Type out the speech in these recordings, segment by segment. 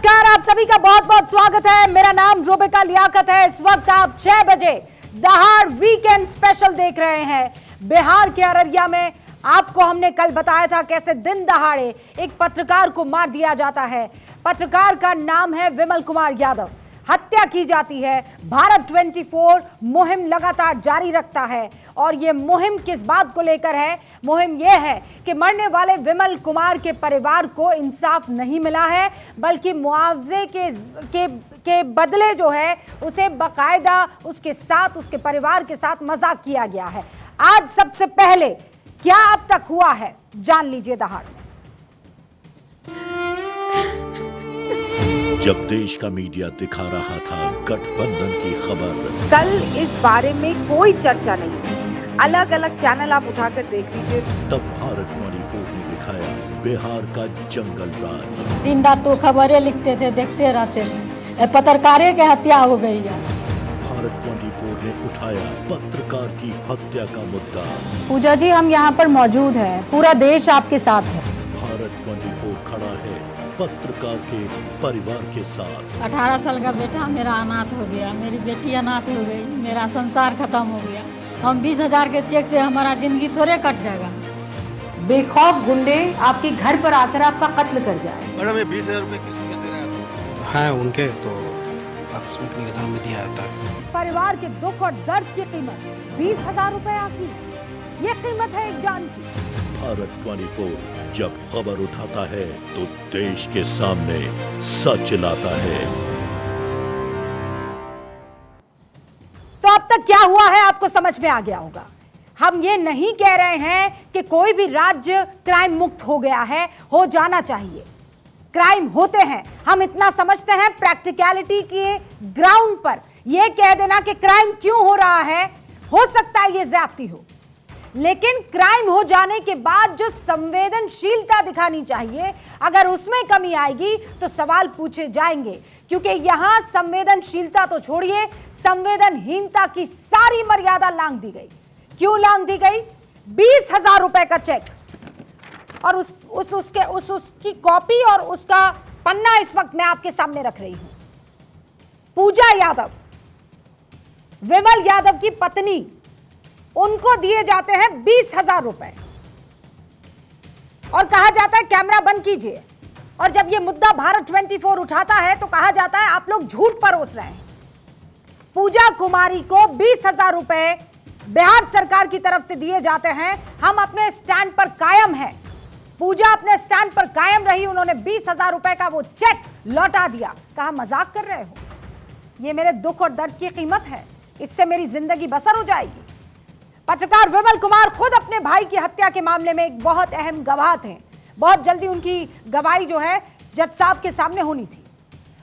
नमस्कार, आप सभी का बहुत बहुत स्वागत है। मेरा नाम रुबिका लियाकत है। इस वक्त आप 6 बजे दहाड़ वीकेंड स्पेशल देख रहे हैं। बिहार के अररिया में आपको हमने कल बताया था कैसे दिन दहाड़े एक पत्रकार को मार दिया जाता है। पत्रकार का नाम है विमल कुमार यादव। हत्या की जाती है। भारत 24 मुहिम लगातार जारी रखता है और ये मुहिम किस बात को लेकर है? मुहिम ये है कि मरने वाले विमल कुमार के परिवार को इंसाफ नहीं मिला है, बल्कि मुआवजे के बदले जो है उसे बकायदा उसके साथ, उसके परिवार के साथ मजाक किया गया है। आज सबसे पहले क्या अब तक हुआ है जान लीजिए दहाड़ में। जब देश का मीडिया दिखा रहा था गठबंधन की खबर, कल इस बारे में कोई चर्चा नहीं थी। अलग अलग चैनल आप उठाकर देख लीजिए। तब भारत 24 ने दिखाया बिहार का जंगल राज। दिन रात तो खबरें लिखते थे, देखते रहते थे। पत्रकारे की हत्या हो गई है। भारत 24 ने उठाया पत्रकार की हत्या का मुद्दा। पूजा जी, हम यहाँ पर मौजूद हैं, पूरा देश आपके साथ है। भारत 24 खड़ा है पत्रकार के परिवार के साथ। 18 साल का बेटा मेरा अनाथ हो गया, मेरी बेटी अनाथ हो गई, मेरा संसार खत्म हो गया। हम 20,000 के चेक से हमारा जिंदगी थोड़े कट जाएगा। बेखौफ गुंडे आपके घर पर आकर आपका कत्ल कर जाए। मैडम, ये 20,000 रुपए किसको दे रहा है? हाँ, उनके तो आकस्मिक निधन में दिया जाता है। इस परिवार के दुख और दर्द की कीमत 20,000 रुपए आकी, ये कीमत है एक जान की। भारत 24 जब खबर उठाता है तो देश के सामने सच लाता है। तो अब तक क्या हुआ है आपको समझ में आ गया होगा। हम ये नहीं कह रहे हैं कि कोई भी राज्य क्राइम मुक्त हो गया है, हो जाना चाहिए। क्राइम होते हैं, हम इतना समझते हैं। प्रैक्टिकलिटी के ग्राउंड पर यह कह देना कि क्राइम क्यों हो रहा है, हो सकता है ये ज्यादती हो, लेकिन क्राइम हो जाने के बाद जो संवेदनशीलता दिखानी चाहिए, अगर उसमें कमी आएगी तो सवाल पूछे जाएंगे। क्योंकि यहां संवेदनशीलता तो छोड़िए, संवेदनहीनता की सारी मर्यादा लांघ दी गई। क्यों लांघ दी गई? 20,000 रुपए का चेक और उसकी कॉपी और उसका पन्ना इस वक्त मैं आपके सामने रख रही हूं। पूजा यादव, विमल यादव की पत्नी, उनको दिए जाते हैं 20,000 रुपए और कहा जाता है कैमरा बंद कीजिए। और जब यह मुद्दा भारत 24 उठाता है तो कहा जाता है आप लोग झूठ परोस रहे हैं। पूजा कुमारी को 20,000 रुपए बिहार सरकार की तरफ से दिए जाते हैं। हम अपने स्टैंड पर कायम हैं। पूजा अपने स्टैंड पर कायम रही। उन्होंने 20,000 रुपए का वो चेक लौटा दिया। कहा मजाक कर रहे हो, ये मेरे दुख और दर्द की कीमत है, इससे मेरी जिंदगी बसर हो जाएगी। पत्रकार विमल कुमार खुद अपने भाई की हत्या के मामले में एक बहुत अहम गवाह थे। बहुत जल्दी उनकी गवाही जो है जज साहब के सामने होनी थी।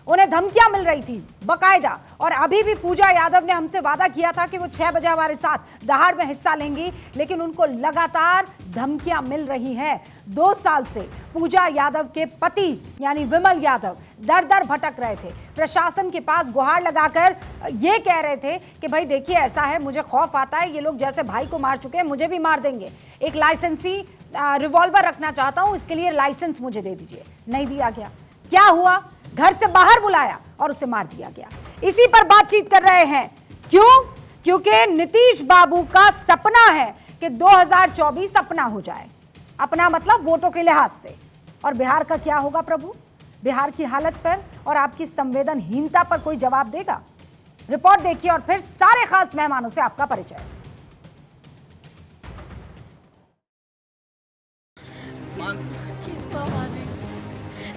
उन्हें धमकियां मिल रही थी बकायदा। और अभी भी पूजा यादव ने हमसे वादा किया था कि वो 6 बजे हमारे साथ दहाड़ में हिस्सा लेंगी, लेकिन उनको लगातार धमकियां मिल रही हैं। 2 साल से पूजा यादव के पति यानी विमल यादव दर दर भटक रहे थे। प्रशासन के पास गुहार लगाकर ये कह रहे थे कि भाई देखिए ऐसा है, मुझे खौफ आता है, ये लोग जैसे भाई को मार चुके हैं मुझे भी मार देंगे। एक लाइसेंसी रिवॉल्वर रखना चाहता हूं, इसके लिए लाइसेंस मुझे दे दीजिए। नहीं दिया गया। क्या हुआ? घर से बाहर बुलाया और उसे मार दिया गया। इसी पर बातचीत कर रहे हैं। क्यों? क्योंकि नीतीश बाबू का सपना है कि 2024 अपना हो जाए। अपना मतलब वोटों के लिहाज से। और बिहार का क्या होगा प्रभु? बिहार की हालत पर और आपकी संवेदनहीनता पर कोई जवाब देगा? रिपोर्ट देखिए और फिर सारे खास मेहमानों से आपका परिचय।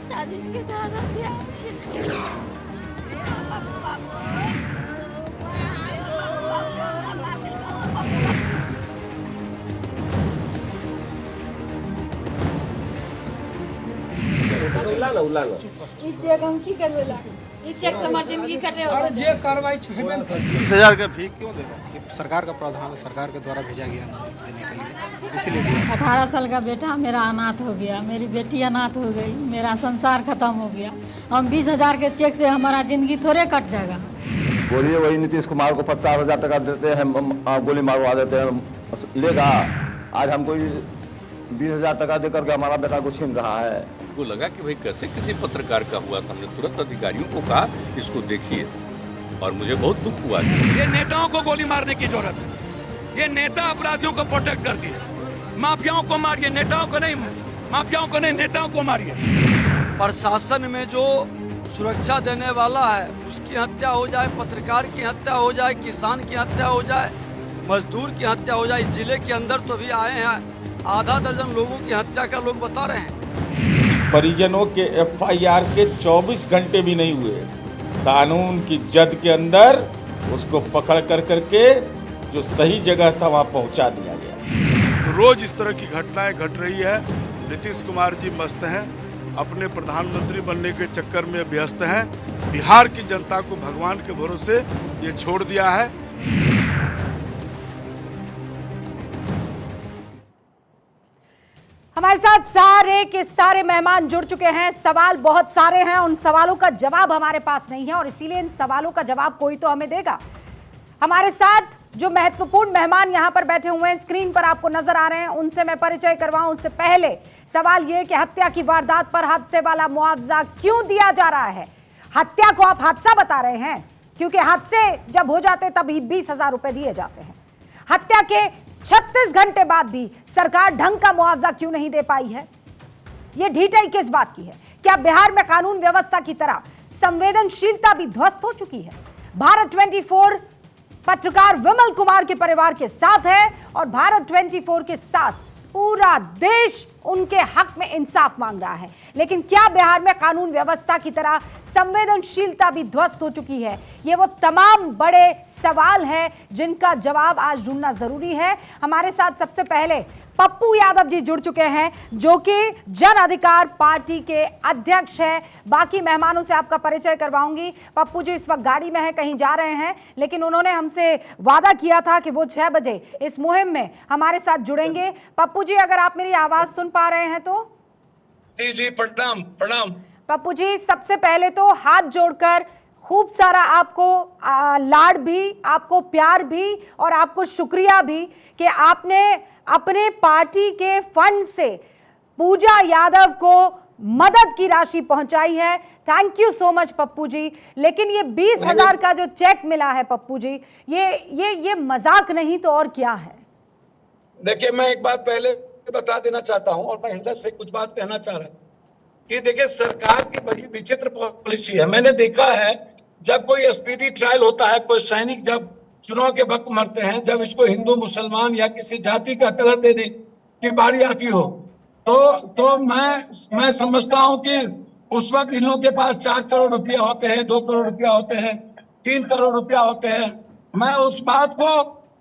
साजिश के साथ हत्या। ई चेक हम की करबे ला? ई चेक से हमार जिंदगी कटे हो। अरे जे कार्रवाई हेबे 20,000 का फी क्यों दे रहा है? सरकार का प्रावधान है, सरकार के द्वारा भेजा गया देने के लिए, इसीलिए दिया। 18 साल का बेटा मेरा अनाथ हो गया, मेरी बेटी अनाथ हो गई, मेरा संसार खत्म हो गया। हम 20,000 के चेक से हमारा जिंदगी थोड़े कट जाएगा। बोलिए वही नीतीश कुमार को 50,000 टका देते हैं, गोली मारवा देते हैं, लेगा। आज हमको 20,000 टका देकर के हमारा बेटा को छीन रहा है। को लगा कि भाई कैसे किसी पत्रकार का हुआ था। हमने तुरंत अधिकारियों को कहा इसको देखिए, और मुझे बहुत दुख हुआ। ये नेताओं को गोली मारने की जरूरत है। ये नेता अपराधियों को प्रोटेक्ट करती है। माफियाओं को मारिए, नेताओं को नहीं, माफियाओं को नहीं, नेताओं को मारिए। प्रशासन में जो सुरक्षा देने वाला है उसकी हत्या हो जाए, पत्रकार की हत्या हो जाए, किसान की हत्या हो जाए, मजदूर की हत्या हो जाए। इस जिले के अंदर तो भी आए हैं आधा दर्जन लोगों की हत्या का लोग बता रहे हैं। परिजनों के FIR के 24 घंटे भी नहीं हुए, कानून की जद के अंदर उसको पकड़ करके जो सही जगह था वहां पहुंचा दिया गया। तो रोज इस तरह की घटनाएं घट रही है। नीतीश कुमार जी मस्त हैं, अपने प्रधानमंत्री बनने के चक्कर में व्यस्त हैं। बिहार की जनता को भगवान के भरोसे ये छोड़ दिया है। हमारे साथ सारे के सारे मेहमान जुड़ चुके हैं। सवाल बहुत सारे हैं, उन सवालों का जवाब हमारे पास नहीं है और इसीलिए इन सवालों का जवाब कोई तो हमें देगा। हमारे साथ जो महत्वपूर्ण मेहमान यहां पर बैठे हुए हैं, स्क्रीन पर आपको नजर आ रहे हैं, उनसे मैं परिचय करवाऊं। उससे पहले सवाल यह कि हत्या की वारदात पर हादसे वाला मुआवजा क्यों दिया जा रहा है? हत्या को आप हादसा बता रहे हैं, क्योंकि हादसे जब हो जाते तभी 20,000 रुपए दिए जाते हैं। हत्या के 36 घंटे बाद भी सरकार ढंग का मुआवजा क्यों नहीं दे पाई है? यह ढीठाई किस बात की है? क्या बिहार में कानून व्यवस्था की तरह संवेदनशीलता भी ध्वस्त हो चुकी है? भारत 24 पत्रकार विमल कुमार के परिवार के साथ है और भारत 24 के साथ पूरा देश उनके हक में इंसाफ मांग रहा है। लेकिन क्या बिहार में कानून व्यवस्था की तरह संवेदनशीलता भी ध्वस्त हो चुकी है? ये वो तमाम बड़े सवाल हैं जिनका जवाब आज ढूंढना जरूरी है। हमारे साथ सबसे पहले पप्पू यादव जी जुड़ चुके हैं, जो कि जन अधिकार पार्टी के अध्यक्ष हैं। बाकी मेहमानों से आपका परिचय करवाऊंगी। पप्पू जी इस वक्त गाड़ी में हैं, कहीं जा रहे हैं, लेकिन उन्होंने हमसे वादा किया था कि वो 6 बजे इस मुहिम में हमारे साथ जुड़ेंगे। पप्पू जी, अगर आप मेरी आवाज सुन पा रहे हैं तो? जी, प्रणाम प्रणाम। पप्पू जी, सबसे पहले तो हाथ जोड़कर खूब सारा आपको लाड भी, आपको प्यार भी और आपको शुक्रिया भी कि आपने अपने पार्टी के फंड से पूजा यादव को मदद की राशि पहुंचाई है। Thank you so much Pappu ji. लेकिन ये 20,000 का जो चेक मिला है पप्पू जी, ये मजाक नहीं तो और क्या है? देखिए, मैं एक बात पहले बता देना चाहता हूं और मैं हृदय से कुछ बात कहना चाह रहा था कि देखिए, सरकार की बड़ी विचित्र पॉलिसी है। मैंने देखा है जब कोई स्पीडी ट्रायल होता है, कोई सैनिक जब चुनाव के वक्त मरते हैं, जब इसको हिंदू मुसलमान या किसी जाति का कलर देने की बारी आती हो तो मैं समझता हूं कि उस वक्त इन लोगों के पास 4 करोड़ रुपया होते हैं, 2 करोड़ रुपया होते हैं, 3 करोड़ रुपया होते हैं। मैं उस बात को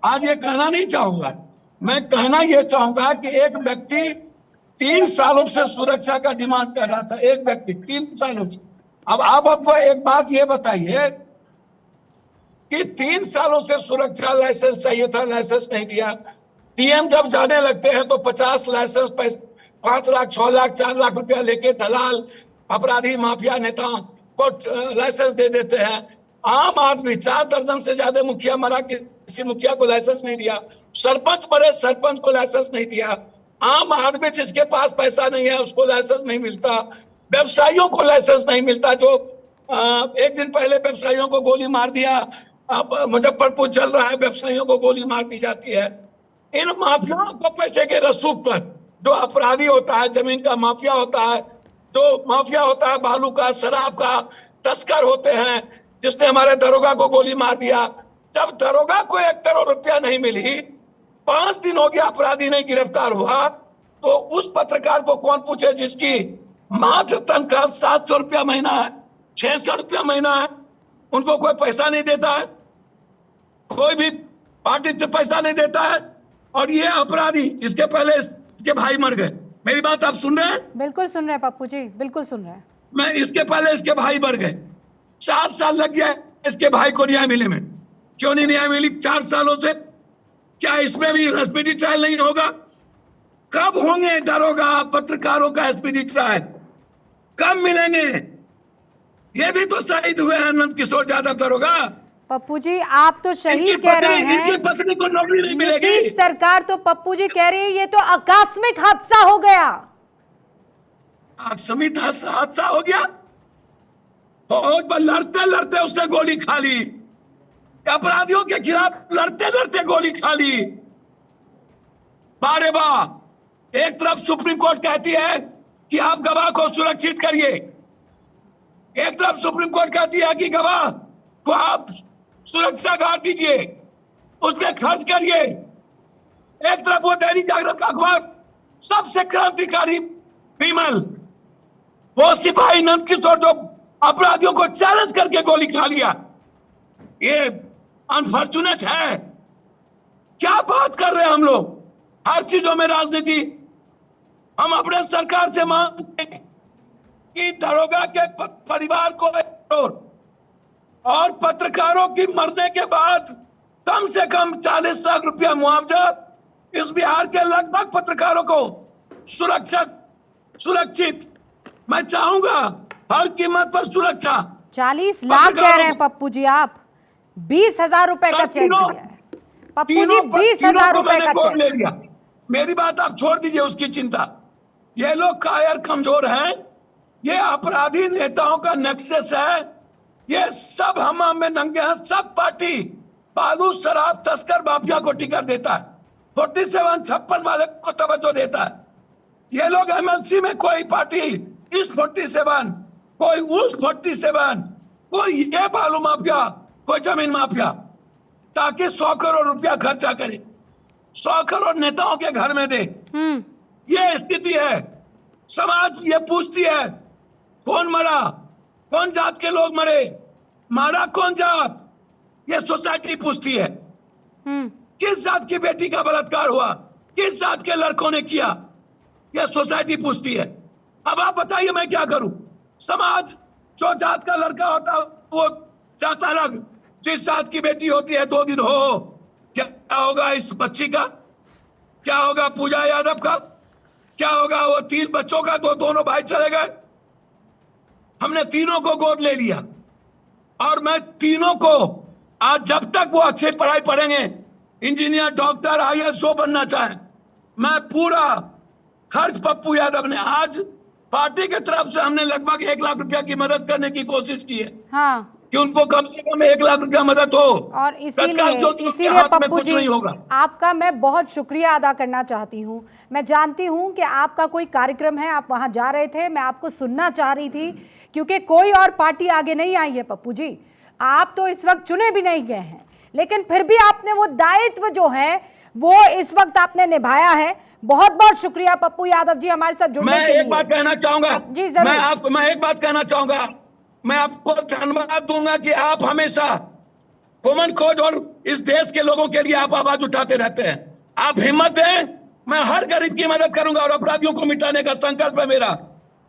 आज ये कहना नहीं चाहूंगा। मैं कहना यह चाहूंगा कि एक व्यक्ति 3 सालों से सुरक्षा का डिमांड कर रहा था। एक व्यक्ति 3 सालों से। अब आप आपको एक बात ये बताइए कि 3 सालों से सुरक्षा लाइसेंस चाहिए था, लाइसेंस नहीं दिया। टीएम जब जाने लगते हैं तो 50 लाइसेंस 5 लाख, 6 लाख, 4 लाख रुपया लेके दलाल, अपराधी, माफिया नेता को लाइसेंस दे देते हैं। आम आदमी 4 दर्जन से ज्यादा मुखिया मरा, किसी मुखिया को लाइसेंस नहीं दिया। सरपंच मरे, सरपंच को लाइसेंस नहीं दिया। आम आदमी जिसके पास पैसा नहीं है उसको लाइसेंस नहीं मिलता। व्यवसायियों को लाइसेंस नहीं मिलता। जो एक दिन पहले व्यवसायियों को गोली मार दिया, अब मुजफ्फरपुर चल रहा है, व्यवसायियों को गोली मार दी जाती है। इन माफियाओं को पैसे के रसूख पर, जो अपराधी होता है, जमीन का माफिया होता है, जो माफिया होता है बालू का, शराब का तस्कर होते हैं, जिसने हमारे दरोगा को गोली मार दिया। जब दरोगा को 1 करोड़ रुपया नहीं मिली, 5 दिन हो गया अपराधी नहीं गिरफ्तार हुआ, तो उस पत्रकार को कौन पूछे जिसकी मात्र तनख्वाह 700 रुपया महीना है, 600 रुपया महीना है, उनको कोई पैसा नहीं देता है, कोई भी पार्टी से पैसा नहीं देता है। और ये अपराधी, इसके पहले इसके भाई मर गए। मेरी बात आप सुन रहे हैं? बिल्कुल सुन रहे हैं पप्पू जी, बिल्कुल सुन रहे हैं। मैं इसके पहले इसके भाई मर गए। 4 साल लग गया इसके भाई को न्याय मिले में। क्यों नहीं न्याय मिली 4 सालों से? क्या इसमें भी स्पीडी ट्रायल नहीं होगा? कब होंगे दरोगा पत्रकारों का स्पीडी ट्रायल? कब मिलेंगे? ये भी तो शहीद हुए हैं नंद किशोर यादव दरोगा। पप्पू जी आप तो शहीद कह रहे हैं, इनकी पत्नी को नौकरी नहीं मिलेगी। नीतीश सरकार तो पप्पू जी कह रही है ये तो आकस्मिक हादसा हो गया। आकस्मिक हादसा हो गया? फौज पर लड़ते लड़ते उसने गोली खा ली, अपराधियों के खिलाफ लड़ते लड़ते गोली खा ली। बारे वाह, एक तरफ सुप्रीम कोर्ट कहती है कि आप गवाह को सुरक्षित करिए, एक तरफ सुप्रीम कोर्ट कहती है कि गवाह को आप सुरक्षा गार्ड दीजिए, उस पर खर्च करिए। एक तरफ वो दैनिक जागरण का अखबार सबसे क्रांतिकारी विमल, वो सिपाही नंद किशोर जो अपराधियों को चैलेंज करके गोली खा लिया। ये अनफॉर्चुनेट है। क्या बात कर रहे हैं हम लोग? हर चीजों में राजनीति। हम अपने सरकार से मांगते हैं कि दरोगा के परिवार को 1 करोड़ और पत्रकारों की मरने के बाद कम से कम 40 लाख रुपया मुआवजा, इस बिहार के लगभग पत्रकारों को सुरक्षित मैं चाहूंगा, हर कीमत पर सुरक्षा। 40 लाख कह रहे हैं पप्पू जी, आप 20,000 रुपए का चेक दिया है पप्पू जी, 20,000 रुपए का चेक ले लिया। मेरी बात आप छोड़ दीजिए उसकी चिंता। ये लोग कायर कमजोर हैं, ये अपराधी नेताओं का नेक्सस है, ये सब हम में नंगे हैं। सब पार्टी बालू शराब तस्कर माफिया को टिकट देता है, 47-56 वाले को तवज्जो देता है। ये लोग एमएलसी में कोई पार्टी इस 47, कोई उस 47, कोई ये बालू माफिया, कोई जमीन माफिया, ताकि 100 करोड़ रुपया खर्चा करे, 100 करोड़ नेताओं के घर में दे। ये स्थिति है। समाज ये पूछती है कौन मरा, कौन जात के लोग मरे, मारा कौन जात, ये सोसाइटी पूछती है। किस जात की बेटी का बलात्कार हुआ, किस जात के लड़कों ने किया, ये सोसाइटी पूछती है। अब आप बताइए मैं क्या करूं? समाज जो जात का लड़का होता वो जात अलग, जिस जात की बेटी होती है 2 दिन हो, क्या होगा इस बच्ची का, क्या होगा पूजा यादव का, क्या होगा वो 3 बच्चों का, तो दोनों भाई चले गए। हमने तीनों को गोद ले लिया और मैं तीनों को आज जब तक वो अच्छी पढ़ाई पढ़ेंगे, इंजीनियर, डॉक्टर, IAS बनना चाहें, मैं पूरा खर्च पप्पू यादव ने, आज पार्टी की तरफ से हमने लगभग 1 लाख रुपया की मदद करने की कोशिश की है। हाँ, कि उनको कम से कम 1 लाख रुपया मदद हो। और इसीलिए पप्पू जी आपका मैं बहुत शुक्रिया अदा करना चाहती हूँ। मैं जानती हूँ कि आपका कोई कार्यक्रम है, आप वहाँ जा रहे थे, मैं आपको सुनना चाह रही थी, क्योंकि कोई और पार्टी आगे नहीं आई है पप्पू जी, आप तो इस वक्त चुने भी नहीं गए हैं, लेकिन फिर भी आपने वो दायित्व जो है वो इस वक्त आपने निभाया है। बहुत बहुत शुक्रिया पप्पू यादव जी हमारे साथ जुड़ने के लिए। मैं एक बात कहना चाहूंगा जी जरूर। मैं एक बात कहना चाहूंगा, मैं आपको धन्यवाद दूंगा कि आप हमेशा कॉमन खोज और इस देश के लोगों के लिए आप आवाज उठाते रहते हैं। आप हिम्मत दें, मैं हर गरीब की मदद करूंगा और अपराधियों को मिटाने का संकल्प है मेरा।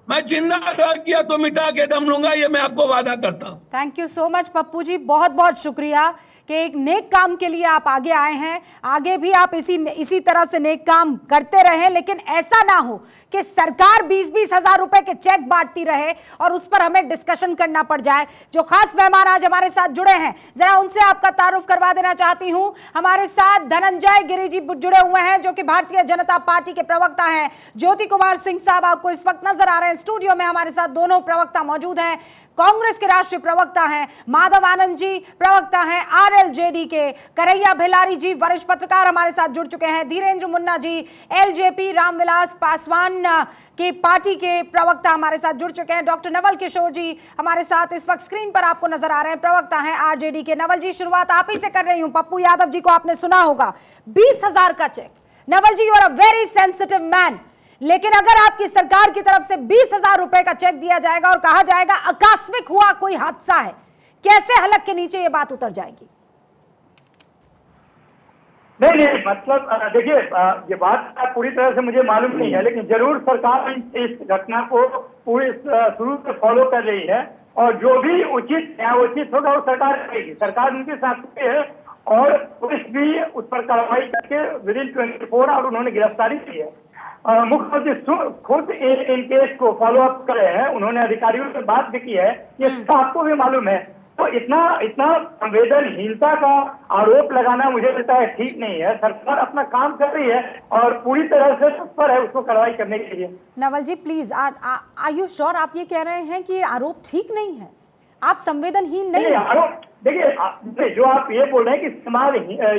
मैं जिंदा रह गया तो मिटा के दम लूंगा, ये मैं आपको वादा करता हूं। Thank you so much Pappu ji, बहुत बहुत शुक्रिया कि एक नेक काम के लिए आप आगे आए हैं। आगे भी आप इसी तरह से नेक काम करते रहें, लेकिन ऐसा ना हो कि सरकार 20-20 हजार रुपए के चेक बांटती रहे और उस पर हमें डिस्कशन करना पड़ जाए। जो खास मेहमान आज हमारे साथ जुड़े हैं, जरा उनसे आपका तारुफ करवा देना चाहती हूं। हमारे साथ धनंजय गिरी जी जुड़े हुए हैं, जो कि भारतीय जनता पार्टी के प्रवक्ता हैं। ज्योति कुमार सिंह साहब आपको इस वक्त नजर आ रहे हैं स्टूडियो में, हमारे साथ दोनों प्रवक्ता मौजूद हैं। कांग्रेस के राष्ट्रीय प्रवक्ता हैं माधव आनंद जी, प्रवक्ता हैं RLJD के। करैया भिलारी जी वरिष्ठ पत्रकार हमारे साथ जुड़ चुके हैं। धीरेन्द्र मुन्ना जी LJP रामविलास पासवान की पार्टी के प्रवक्ता हमारे साथ जुड़ चुके हैं। डॉक्टर नवल किशोर जी हमारे साथ इस वक्त स्क्रीन पर आपको नजर आ रहे हैं, प्रवक्ता हैं RJD के। नवल जी, शुरुआत आप ही से कर रही हूं। पप्पू यादव जी को आपने सुना होगा, 20,000 का cheque. Naval ji, you are a very sensitive man, लेकिन अगर आपकी सरकार की तरफ से 20,000 रुपए का चेक दिया जाएगा और कहा जाएगा आकस्मिक हुआ कोई हादसा है, कैसे हलक के नीचे ये बात उतर जाएगी? नहीं, मतलब देखिए, ये बात पूरी तरह से मुझे मालूम नहीं है, लेकिन जरूर सरकार इस घटना को पूरी शुरू से फॉलो कर रही है और जो भी उचित न्यायोचित होगा वो सरकार करेगी। सरकार उनके साथ है और पुलिस भी उस पर कार्रवाई करके विदिन 24 आवर उन्होंने गिरफ्तारी की है। मुख्यमंत्री खुद इन केस को फॉलो अप कर रहे हैं, उन्होंने अधिकारियों से बात भी की है। ये आपको भी मालूम है तो इतना संवेदनहीनता का आरोप लगाना मुझे लगता है ठीक नहीं है। सरकार अपना काम कर रही है और पूरी तरह से तत्पर है उसको कार्रवाई करने के लिए। नवल जी प्लीज, आर यू श्योर आप ये कह रहे हैं कि ये आरोप ठीक नहीं है? आप संवेदनहीन नहीं है? आरोप देखिए, जो आप ये बोल रहे हैं कि समाज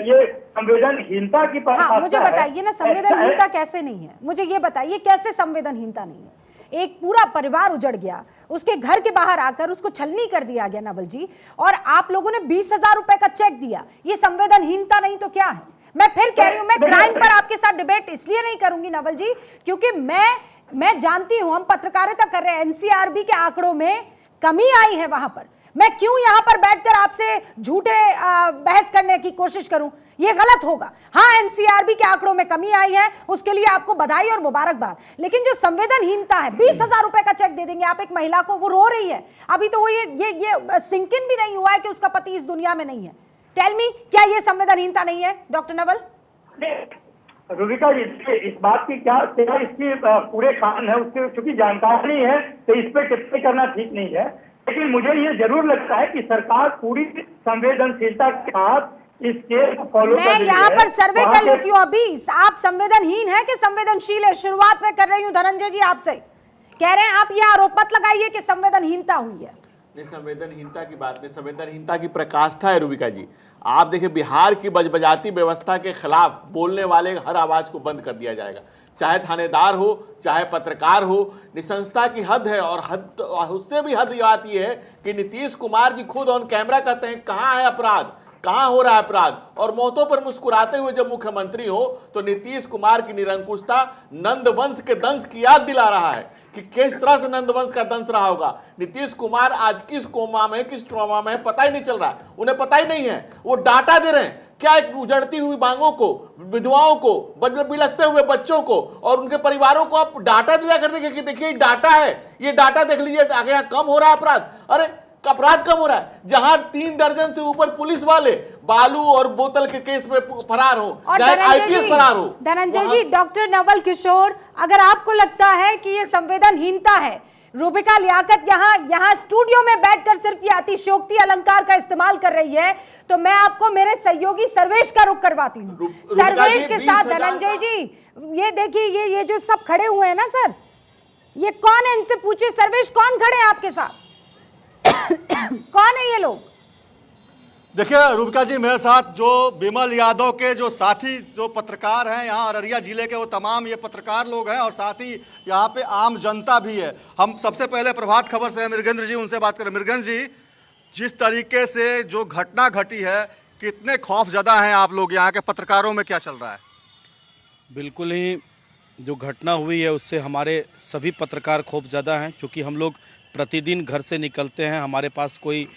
ये संवेदनहीनता की हाँ, मुझे बताइए ना संवेदनहीनता कैसे नहीं है? मुझे ये बताइए कैसे संवेदनहीनता नहीं है? एक पूरा परिवार उजड़ गया, उसके घर के बाहर आकर उसको छलनी कर दिया गया नवल जी, और आप लोगों ने 20,000 रुपए का चेक दिया। ये संवेदनहीनता नहीं तो क्या है? मैं फिर कह रही हूं, मैं क्राइम पर आपके साथ डिबेट इसलिए नहीं करूंगी नवल जी क्योंकि मैं जानती हूं, हम पत्रकारिता कर रहे हैं, एनसीआरबी के आंकड़ों में कमी आई है वहां पर। मैं क्यों यहां पर बैठकर आपसे झूठे बहस करने की कोशिश करूं? ये गलत होगा। हाँ, एनसीआरबी के आंकड़ों में कमी आई है, उसके लिए आपको बधाई और मुबारकबाद। लेकिन जो संवेदनहीनता है, 20,000 रुपए का चेक दे देंगे आप एक महिला को, वो रो रही है अभी, तो वो ये सिंकिन भी नहीं हुआ है कि उसका पति इस दुनिया में नहीं है। टेल मी, क्या ये संवेदनहीनता नहीं है डॉक्टर नवल? रुबिका जी, इस बात की क्या इसकी पूरे कारण है, उसकी चूंकि जानकारी नहीं है तो इस पर टिप्पणी करना ठीक नहीं है। लेकिन मुझे ये जरूर लगता है कि सरकार पूरी संवेदनशीलता के साथ इस केस को फॉलो कर रही है। मैं यहाँ पर सर्वे कर लेती हूँ अभी, आप संवेदनहीन है कि संवेदनशील है? शुरुआत में कर रही हूँ धनंजय जी आपसे, कह रहे हैं आप ये आरोप मत लगाइए कि संवेदनहीनता हुई है। नहीं, संवेदनहीनता की बात नहीं, संवेदनहीनता की प्रकाष्ठा है रुबिका जी। आप देखिए, बिहार की बजबजाती व्यवस्था के खिलाफ बोलने वाले हर आवाज को बंद कर दिया जाएगा, चाहे थानेदार हो चाहे पत्रकार हो। निसंसता की हद है, और हद उससे भी हद आती है कि नीतीश कुमार जी खुद ऑन कैमरा कहते हैं कहाँ है अपराध, कहां हो रहा है अपराध, और मौतों पर मुस्कुराते हुए जब मुख्यमंत्री हो तो नीतीश कुमार की निरंकुशता नंदवंश के दंश की याद दिला रहा है कि किस तरह से नंदवंश का दंश रहा होगा। नीतीश कुमार आज किस कोमा में, किस ट्रॉमा में, पता ही नहीं चल रहा है, उन्हें पता ही नहीं है। वो डाटा दे रहे हैं क्या एक उजड़ती हुई बांगों को, विधवाओं को, बिलखते हुए बच्चों को और उनके परिवारों को आप डाटा दिया कर देंगे कि देखिए डाटा है, ये डाटा देख लीजिए, आगे कम हो रहा है अपराध। अरे अपराध कम हो रहा है, जहां 3 दर्जन से ऊपर पुलिस वाले बालू और बोतल के केस में फरार हो, आईपीएस फरार हो। धनंजय जी, डॉक्टर नवल किशोर, अगर आपको लगता है कि ये संवेदनहीनता है, रूबिका लियाकत यहाँ स्टूडियो में बैठकर सिर्फ ये अतिशयोक्ति अलंकार का इस्तेमाल कर रही है, तो मैं आपको मेरे सहयोगी सर्वेश का रुख करवाती हूँ। सर्वेश के साथ धनंजय जी, ये देखिए, ये जो सब खड़े हुए हैं ना सर, ये कौन है? इनसे पूछिए सर्वेश, कौन खड़े हैं आपके साथ? कौन है ये लोग? देखिए रुबिका जी, मेरे साथ जो बिमल यादव के जो साथी जो पत्रकार हैं यहाँ अररिया जिले के, वो तमाम ये पत्रकार लोग हैं और साथ ही यहाँ पे आम जनता भी है। हम सबसे पहले प्रभात खबर से मृगेंद्र जी, उनसे बात करें। मृगेंद्र जी, जिस तरीके से जो घटना घटी है, कितने खौफजदा हैं आप लोग? यहाँ के पत्रकारों में क्या चल रहा है? बिल्कुल ही जो घटना हुई है उससे हमारे सभी पत्रकार खौफजदा हैं, क्योंकि हम लोग प्रतिदिन घर से निकलते हैं, हमारे पास कोई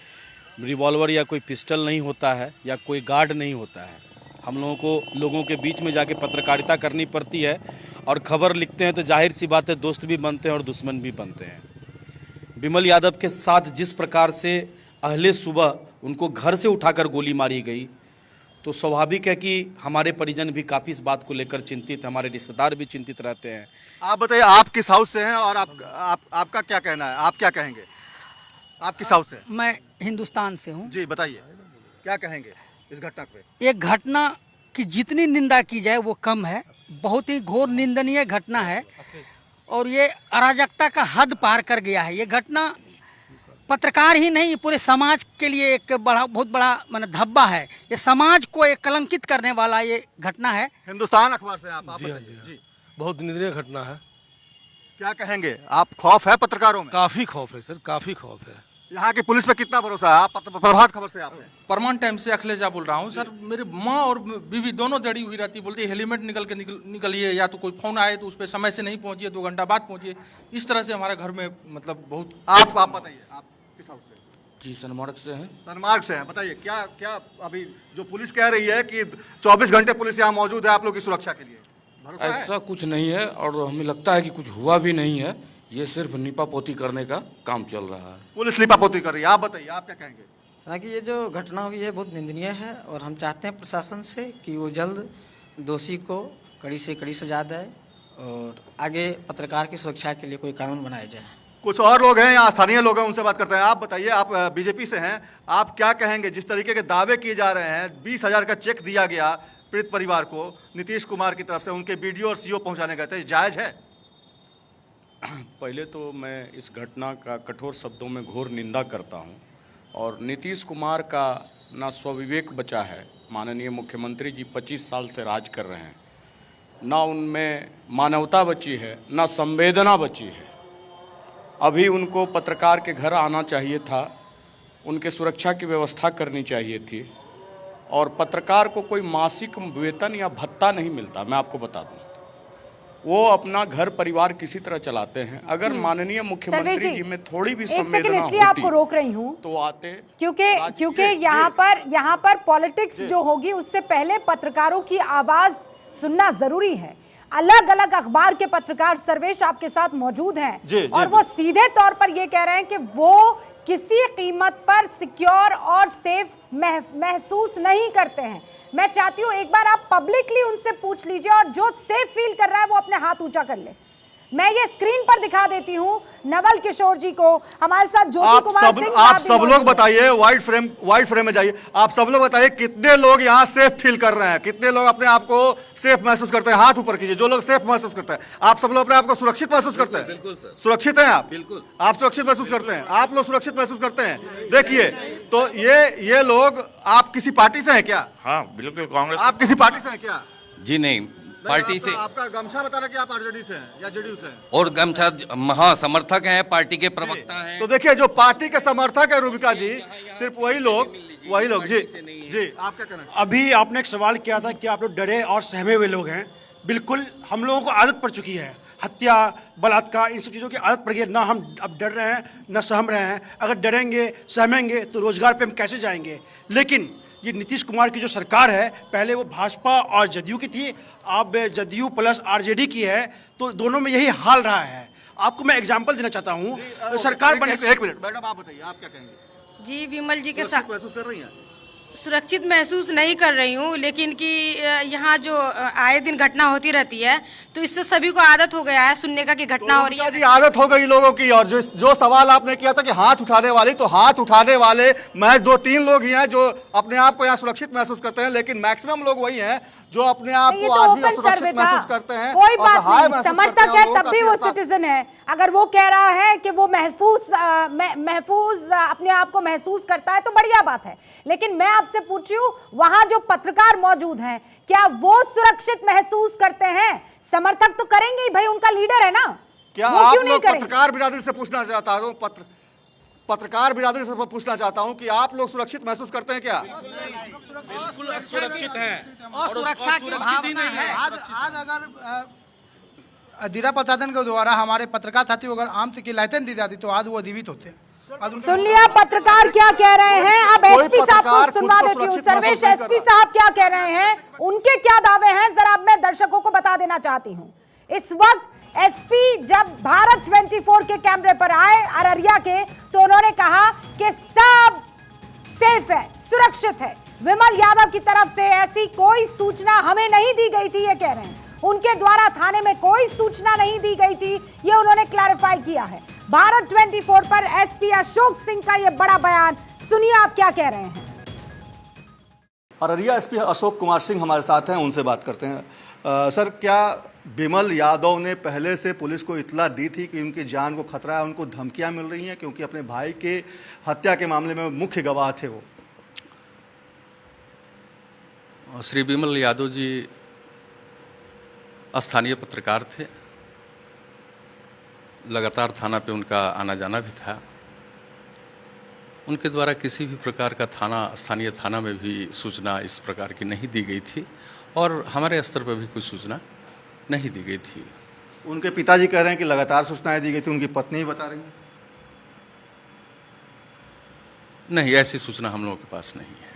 रिवॉल्वर या कोई पिस्टल नहीं होता है या कोई गार्ड नहीं होता है। हम लोगों को लोगों के बीच में जाके पत्रकारिता करनी पड़ती है और खबर लिखते हैं तो जाहिर सी बात है दोस्त भी बनते हैं और दुश्मन भी बनते हैं। बिमल यादव के साथ जिस प्रकार से अहले सुबह उनको घर से उठाकर गोली मारी गई, तो स्वाभाविक है कि हमारे परिजन भी काफ़ी इस बात को लेकर चिंतित, हमारे रिश्तेदार भी चिंतित रहते हैं। आप बताइए, आप किस हाउस से हैं और आपका क्या कहना है, आप क्या कहेंगे? आप किस हाउस से हैं? मैं हिंदुस्तान से हूँ। जी बताइए, क्या कहेंगे इस घटना पे? एक घटना की जितनी निंदा की जाए वो कम है, बहुत ही घोर निंदनीय घटना है और ये अराजकता का हद पार कर गया है। ये घटना पत्रकार ही नहीं, पूरे समाज के लिए एक बहुत बड़ा माने धब्बा है। ये समाज को एक कलंकित करने वाला ये घटना है। हिंदुस्तान अखबार से आप जी हाँ, जी। बहुत निंदनीय घटना है। क्या कहेंगे आप? खौफ है पत्रकारों में? काफी खौफ है सर, काफी खौफ है। यहाँ की पुलिस पे कितना भरोसा है? आप प्रभात खबर से आपने? परमान टाइम से अखिलेश बोल रहा हूँ सर। मेरे माँ और बीवी दोनों जड़ी हुई रहती, बोलती है हेलमेट निकलिए, या तो कोई फोन आए तो उस पर समय से नहीं पहुँचिए, 2 घंटा बाद पहुँचिए। इस तरह से हमारे घर में मतलब बहुत। आप बताइए, आप किस हाउस से? जी सनमार्ग से हैं। सनमार्ग से हैं। बताइए क्या अभी जो पुलिस कह रही है कि 24 घंटे पुलिस यहाँ मौजूद है आप लोग की सुरक्षा के लिए, ऐसा कुछ नहीं है और हमें लगता है कि कुछ हुआ भी नहीं है। ये सिर्फ नीपापोती करने का काम चल रहा है। पुलिस नीपापोती कर रही है। आप बताइए, आप क्या कहेंगे? हालांकि ये जो घटना हुई है बहुत निंदनीय है और हम चाहते हैं प्रशासन से कि वो जल्द दोषी को कड़ी से कड़ी सजा दे और आगे पत्रकार की सुरक्षा के लिए कोई कानून बनाया जाए। कुछ और लोग हैं यहाँ, स्थानीय लोग हैं, उनसे बात करते हैं। आप बताइए, आप बीजेपी से हैं, आप क्या कहेंगे जिस तरीके के दावे किए जा रहे हैं? 20,000 का चेक दिया गया पीड़ित परिवार को नीतीश कुमार की तरफ से, उनके बीडीओ और सीओ पहुंचाने गए थे, जायज है? पहले तो मैं इस घटना का कठोर शब्दों में घोर निंदा करता हूं, और नीतीश कुमार का ना स्वविवेक बचा है। माननीय मुख्यमंत्री जी 25 साल से राज कर रहे हैं, ना उनमें मानवता बची है, ना संवेदना बची है। अभी उनको पत्रकार के घर आना चाहिए था, उनके सुरक्षा की व्यवस्था करनी चाहिए थी, और पत्रकार को कोई मासिक वेतन या भत्ता नहीं मिलता। मैं आपको बता दूं, वो अपना घर परिवार किसी तरह चलाते हैं। अगर माननीय मुख्यमंत्री जी में थोड़ी भी संवेदना इसलिए आपको रोक रही हूँ तो आते, क्योंकि यहाँ पर पॉलिटिक्स जो होगी उससे पहले पत्रकारों की आवाज सुनना जरूरी है। अलग अलग अखबार के पत्रकार सर्वेश आपके साथ मौजूद हैं और वो सीधे तौर पर ये कह रहे हैं कि वो किसी कीमत पर सिक्योर और सेफ महसूस नहीं करते हैं। मैं चाहती हूं एक बार आप पब्लिकली उनसे पूछ लीजिए, और जो सेफ फील कर रहा है वो अपने हाथ ऊंचा कर ले। मैं ये स्क्रीन पर दिखा देती हूं नवल किशोर जी को, हमारे साथ ज्योति कुमार सिंह। आप सब लोग बताइए, वाइट फ्रेम में जाइए, आप सब लोग बताइए कितने लोग यहाँ सेफ फील कर रहे हैं, कितने लोग अपने आप को सेफ महसूस करते हैं? हाथ ऊपर कीजिए जो लोग सेफ महसूस करते हैं। आप सब लोग अपने आप को सुरक्षित महसूस करते हैं? बिल्कुल सर। सुरक्षित हैं आप? बिल्कुल। आप सुरक्षित महसूस करते हैं? आप लोग सुरक्षित महसूस करते हैं? देखिए, तो ये लोग, आप किसी पार्टी से हैं क्या? हाँ बिल्कुल, कांग्रेस। आप किसी पार्टी से हैं क्या? जी नहीं, पार्टी से। आपका गमछा बता रहा है कि आप आरजेडी से हैं या जेडीयू से हैं? और गमछा, हाँ, समर्थक हैं, पार्टी के प्रवक्ता हैं। तो देखिए, जो पार्टी के समर्थक है रूबिका जी, सिर्फ वही लोग जी आप क्या कहना? अभी आपने एक सवाल किया था कि आप लोग डरे और सहमे हुए लोग हैं। बिल्कुल, हम लोगों को आदत पड़ चुकी है, हत्या, बलात्कार, इन सब चीज़ों की आदत पड़ गई है। ना हम अब डर रहे हैं, ना सहम रहे हैं। अगर डरेंगे, सहमेंगे तो रोजगार पे हम कैसे जाएंगे? लेकिन ये नीतीश कुमार की जो सरकार है, पहले वो भाजपा और जदयू की थी, अब जदयू प्लस आरजेडी की है, तो दोनों में यही हाल रहा है। आपको मैं एग्जांपल देना चाहता हूँ। सरकार बनने से एक मिनट मैडम, आप बताइए, आप क्या कहेंगे? जी, विमल जी के साथ महसूस कर रही हैं? सुरक्षित महसूस नहीं कर रही हूँ, लेकिन कि यहाँ जो आए दिन घटना होती रहती है, तो इससे सभी को आदत हो गया है सुनने का कि घटना हो रही है। जी, आदत हो गई लोगों की। और जो सवाल आपने किया था कि हाथ उठाने वाली, तो हाथ उठाने वाले महज 2-3 लोग ही हैं जो अपने आप को यहाँ सुरक्षित महसूस करते हैं, लेकिन मैक्सिमम लोग वही हैं जो अपने आप को आज भी सुरक्षित महसूस करते हैं। कोई बात नहीं, समर्थक है तब भी वो सिटीजन है। अगर वो कह रहा है कि वो महफूज अपने आप को महसूस करता है तो बढ़िया बात है, लेकिन मैं आपसे पूछ रही हूँ, वहां जो पत्रकार मौजूद हैं, क्या वो सुरक्षित महसूस करते हैं? समर्थक तो करेंगे ही भाई, उनका लीडर है ना। क्या आप लोग पत्रकार बिरादरी से पूछना चाहता हूँ, पत्रकार बिरादरी से पूछना चाहता हूं कि आप लोग सुरक्षित महसूस करते हैं क्या? बिल्कुल सुरक्षित हैं, और सुरक्षा की भावना है। आज अगर दिरा प्रशासन के द्वारा हमारे पत्रकार साथी अगर आम की लाइसेंस दी जाती तो आज वो जीवित होते। सुन लिया पत्रकार क्या कह रहे हैं। अब एसपी साहब को सुनवा देती हूँ। सर्वेश, एसपी साहब क्या कह रहे हैं, उनके क्या दावे हैं, जरा मैं दर्शकों को बता देना चाहती हूँ। इस वक्त एसपी जब भारत 24 के कैमरे पर आए अररिया के, तो उन्होंने कहा कि सब सेफ है, सुरक्षित है। विमल यादव की तरफ से ऐसी कोई सूचना हमें नहीं दी गई थी, ये कह रहे हैं। उनके द्वारा थाने में कोई सूचना नहीं दी गई थी, ये उन्होंने क्लैरिफाई किया है। भारत 24 पर एसपी अशोक सिंह का ये बड़ा बयान, सुनिए आप क्या कह रहे हैं। अररिया एसपी अशोक कुमार सिंह हमारे साथ हैं, उनसे बात करते हैं। सर, क्या विमल यादव ने पहले से पुलिस को इत्तला दी थी कि उनकी जान को खतरा है, उनको धमकियां मिल रही हैं, क्योंकि अपने भाई के हत्या के मामले में मुख्य गवाह थे वो? श्री विमल यादव जी स्थानीय पत्रकार थे, लगातार थाना पे उनका आना जाना भी था। उनके द्वारा किसी भी प्रकार का स्थानीय थाना में भी सूचना इस प्रकार की नहीं दी गई थी, और हमारे स्तर पर भी कोई सूचना नहीं दी गई थी। उनके पिताजी कह रहे हैं कि लगातार सूचनाएं दी गई थी, उनकी पत्नी बता रही है। नहीं, ऐसी सूचना हम लोगों के पास नहीं है।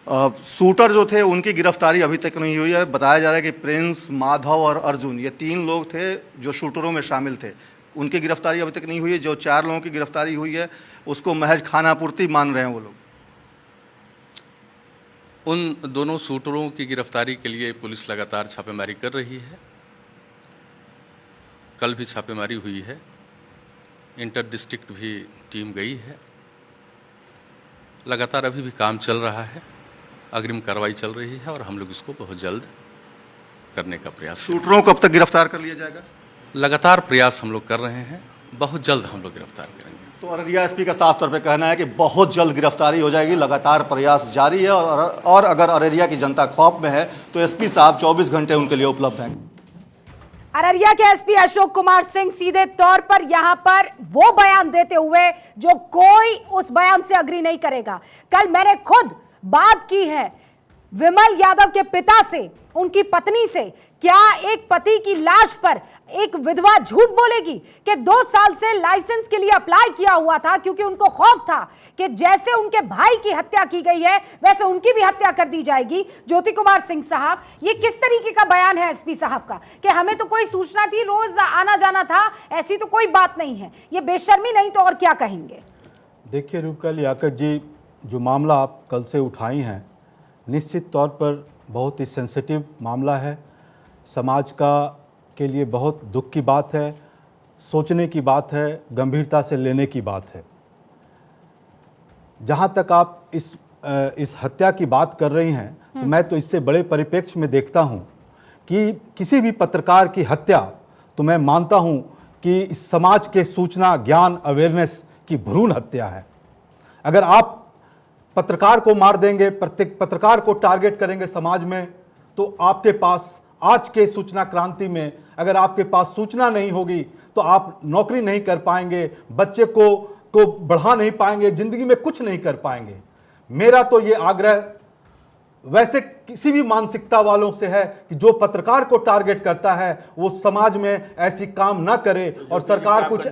शूटर जो थे उनकी गिरफ्तारी अभी तक नहीं हुई है। बताया जा रहा है कि प्रिंस, माधव और अर्जुन, ये 3 लोग थे जो शूटरों में शामिल थे, उनकी गिरफ्तारी अभी तक नहीं हुई है। जो 4 लोगों की गिरफ्तारी हुई है उसको महज खानापूर्ति मान रहे हैं वो लोग। उन दोनों शूटरों की गिरफ्तारी के लिए पुलिस लगातार छापेमारी कर रही है। कल भी छापेमारी हुई है। इंटर डिस्ट्रिक्ट भी टीम गई है। लगातार अभी भी काम चल रहा है, अग्रिम कार्रवाई चल रही है और हम लोग इसको बहुत जल्द करने का प्रयास शूटरों को अब तक गिरफ्तार कर लिया जाएगा? लगातार प्रयास हम लोग कर रहे हैं, बहुत जल्द हम लोग गिरफ्तार करेंगे। तो अररिया एसपी का साफ तौर पे कहना है कि बहुत जल्द गिरफ्तारी हो जाएगी, लगातार प्रयास जारी है और अगर अररिया की जनता खौफ में है तो एसपी साहब 24 घंटे उनके लिए उपलब्ध हैं। अररिया के एसपी अशोक कुमार सिंह सीधे तौर पर यहां पर वो बयान देते हुए जो कोई उस बयान से अग्री नहीं करेगा। कल मैंने खुद बात की है विमल यादव के पिता से, उनकी पत्नी से। क्या एक पति की लाश पर एक विधवा झूठ बोलेगी कि 2 साल से लाइसेंस के लिए अप्लाई किया हुआ था क्योंकि उनको खौफ था कि जैसे उनके भाई की हत्या की गई है वैसे उनकी भी हत्या कर दी जाएगी। ज्योति कुमार सिंह साहब, ये किस तरीके का बयान है एसपी साहब का कि हमें तो कोई सूचना थी, रोज आना जाना था, ऐसी तो कोई बात नहीं है। ये बेशर्मी नहीं तो और क्या कहेंगे? देखिए रूपका लियाकत जी, जो मामला आप कल से उठाई हैं निश्चित तौर पर बहुत ही सेंसिटिव मामला है, समाज के लिए बहुत दुख की बात है, सोचने की बात है, गंभीरता से लेने की बात है। जहाँ तक आप इस हत्या की बात कर रही हैं तो मैं तो इससे बड़े परिप्रेक्ष्य में देखता हूँ कि किसी भी पत्रकार की हत्या तो मैं मानता हूँ कि इस समाज के सूचना ज्ञान अवेयरनेस की भ्रूण हत्या है। अगर आप पत्रकार को मार देंगे, प्रत्येक पत्रकार को टारगेट करेंगे समाज में, तो आपके पास आज के सूचना क्रांति में अगर आपके पास सूचना नहीं होगी तो आप नौकरी नहीं कर पाएंगे, बच्चे को बढ़ा नहीं पाएंगे, जिंदगी में कुछ नहीं कर पाएंगे। मेरा तो ये आग्रह वैसे किसी भी मानसिकता वालों से है कि जो पत्रकार को टारगेट करता है वो समाज में ऐसी काम ना करे और सरकार कुछ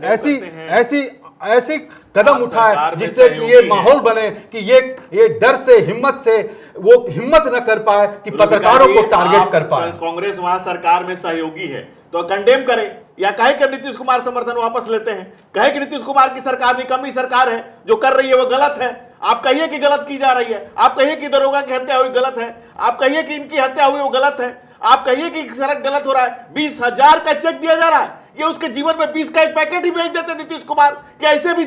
ऐसी कदम उठाए जिससे कि ये माहौल बने कि ये डर से, हिम्मत से वो हिम्मत न कर पाए कि पत्रकारों को टारगेट कर पाए। कांग्रेस वहां सरकार में सहयोगी है तो कंडेम करे या कहे कि नीतीश कुमार समर्थन वापस लेते हैं, कहे कि नीतीश कुमार की सरकार निकम्मी सरकार है, जो कर रही है वो गलत है। आप कहिए कि गलत की जा रही है, आप कहिए कि दरोगा की हत्या हुई गलत है, आप कहिए कि इनकी हत्या हुई वो गलत है, आप कहिए कि सड़क गलत हो रहा है। 20,000 का चेक दिया जा रहा है, ये उसके जीवन में 20 का एक पैकेट ही भेज देते नीतीश कुमार कि ऐसे भी